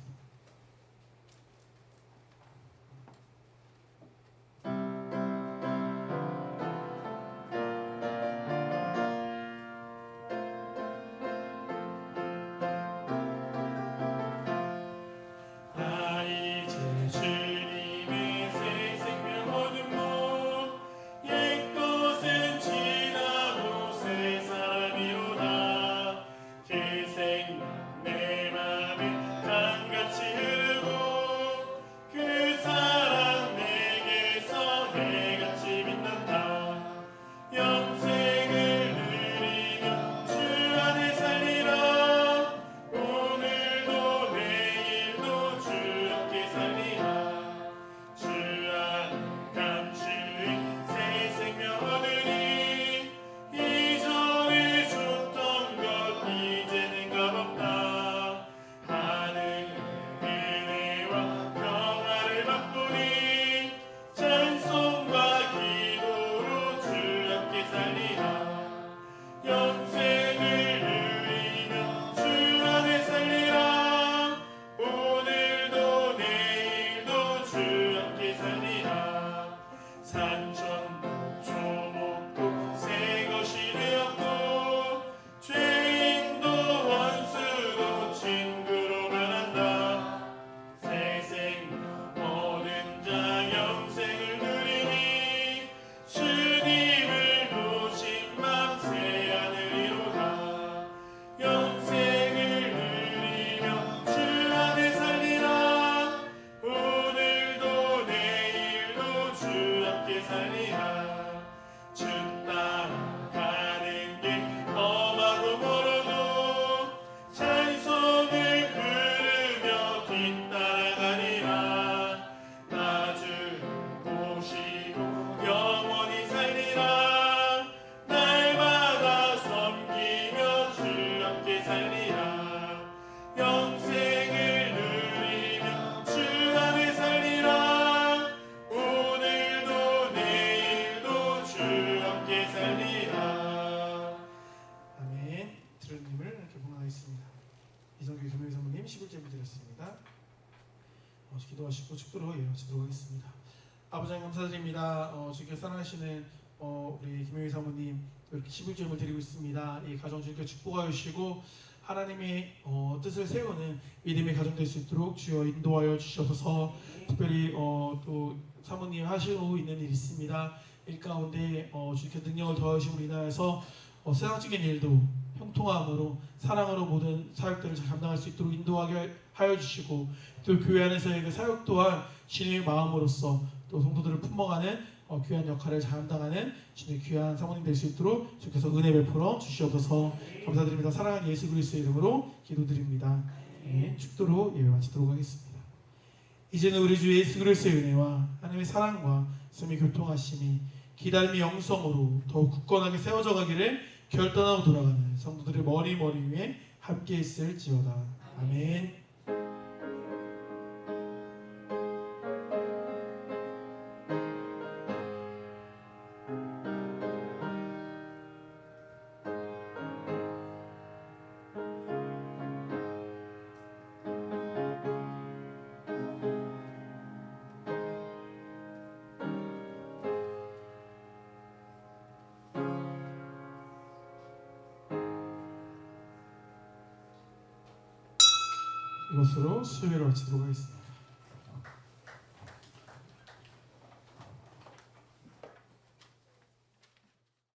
기도하시고 축도로 이어지도록 하겠습니다. 아버지 하나님 감사드립니다. 주께 사랑하시는 우리 김영희 사모님 이렇게 11조임을 드리고 있습니다. 이 가정 주께 축복하여 주시고 하나님의 뜻을 세우는 믿음의 가정 될 수 있도록 주여 인도하여 주시옵소서. 특별히 또 사모님 하시고 있는 일이 있습니다. 일 가운데 주께 능력을 더하심으로 인하여서 세상적인 일도 형통함으로 사랑으로 모든 사역들을 잘 감당할 수 있도록 인도하게 하여 주시고 또 교회 안에서의 그 사역 또한 주님의 마음으로서 또 성도들을 품어가는 귀한 역할을 잘 감당하는 주님의 귀한 사모님 될 수 있도록 주께서 은혜 베풀어 주시옵소서. 감사드립니다. 사랑하는 예수 그리스도의 이름으로 기도드립니다. 축도로 마치도록 하겠습니다. 이제는 우리 주 예수 그리스도의 은혜와 하나님의 사랑과 말씀의 교통하심이 기다림의 영성으로 더욱 굳건하게 세워져 가기를 결단하고 돌아가는 성도들의 머리 위에 함께 있을지어다. 아멘. 이것으로 수요일을 마치도록 하겠습니다.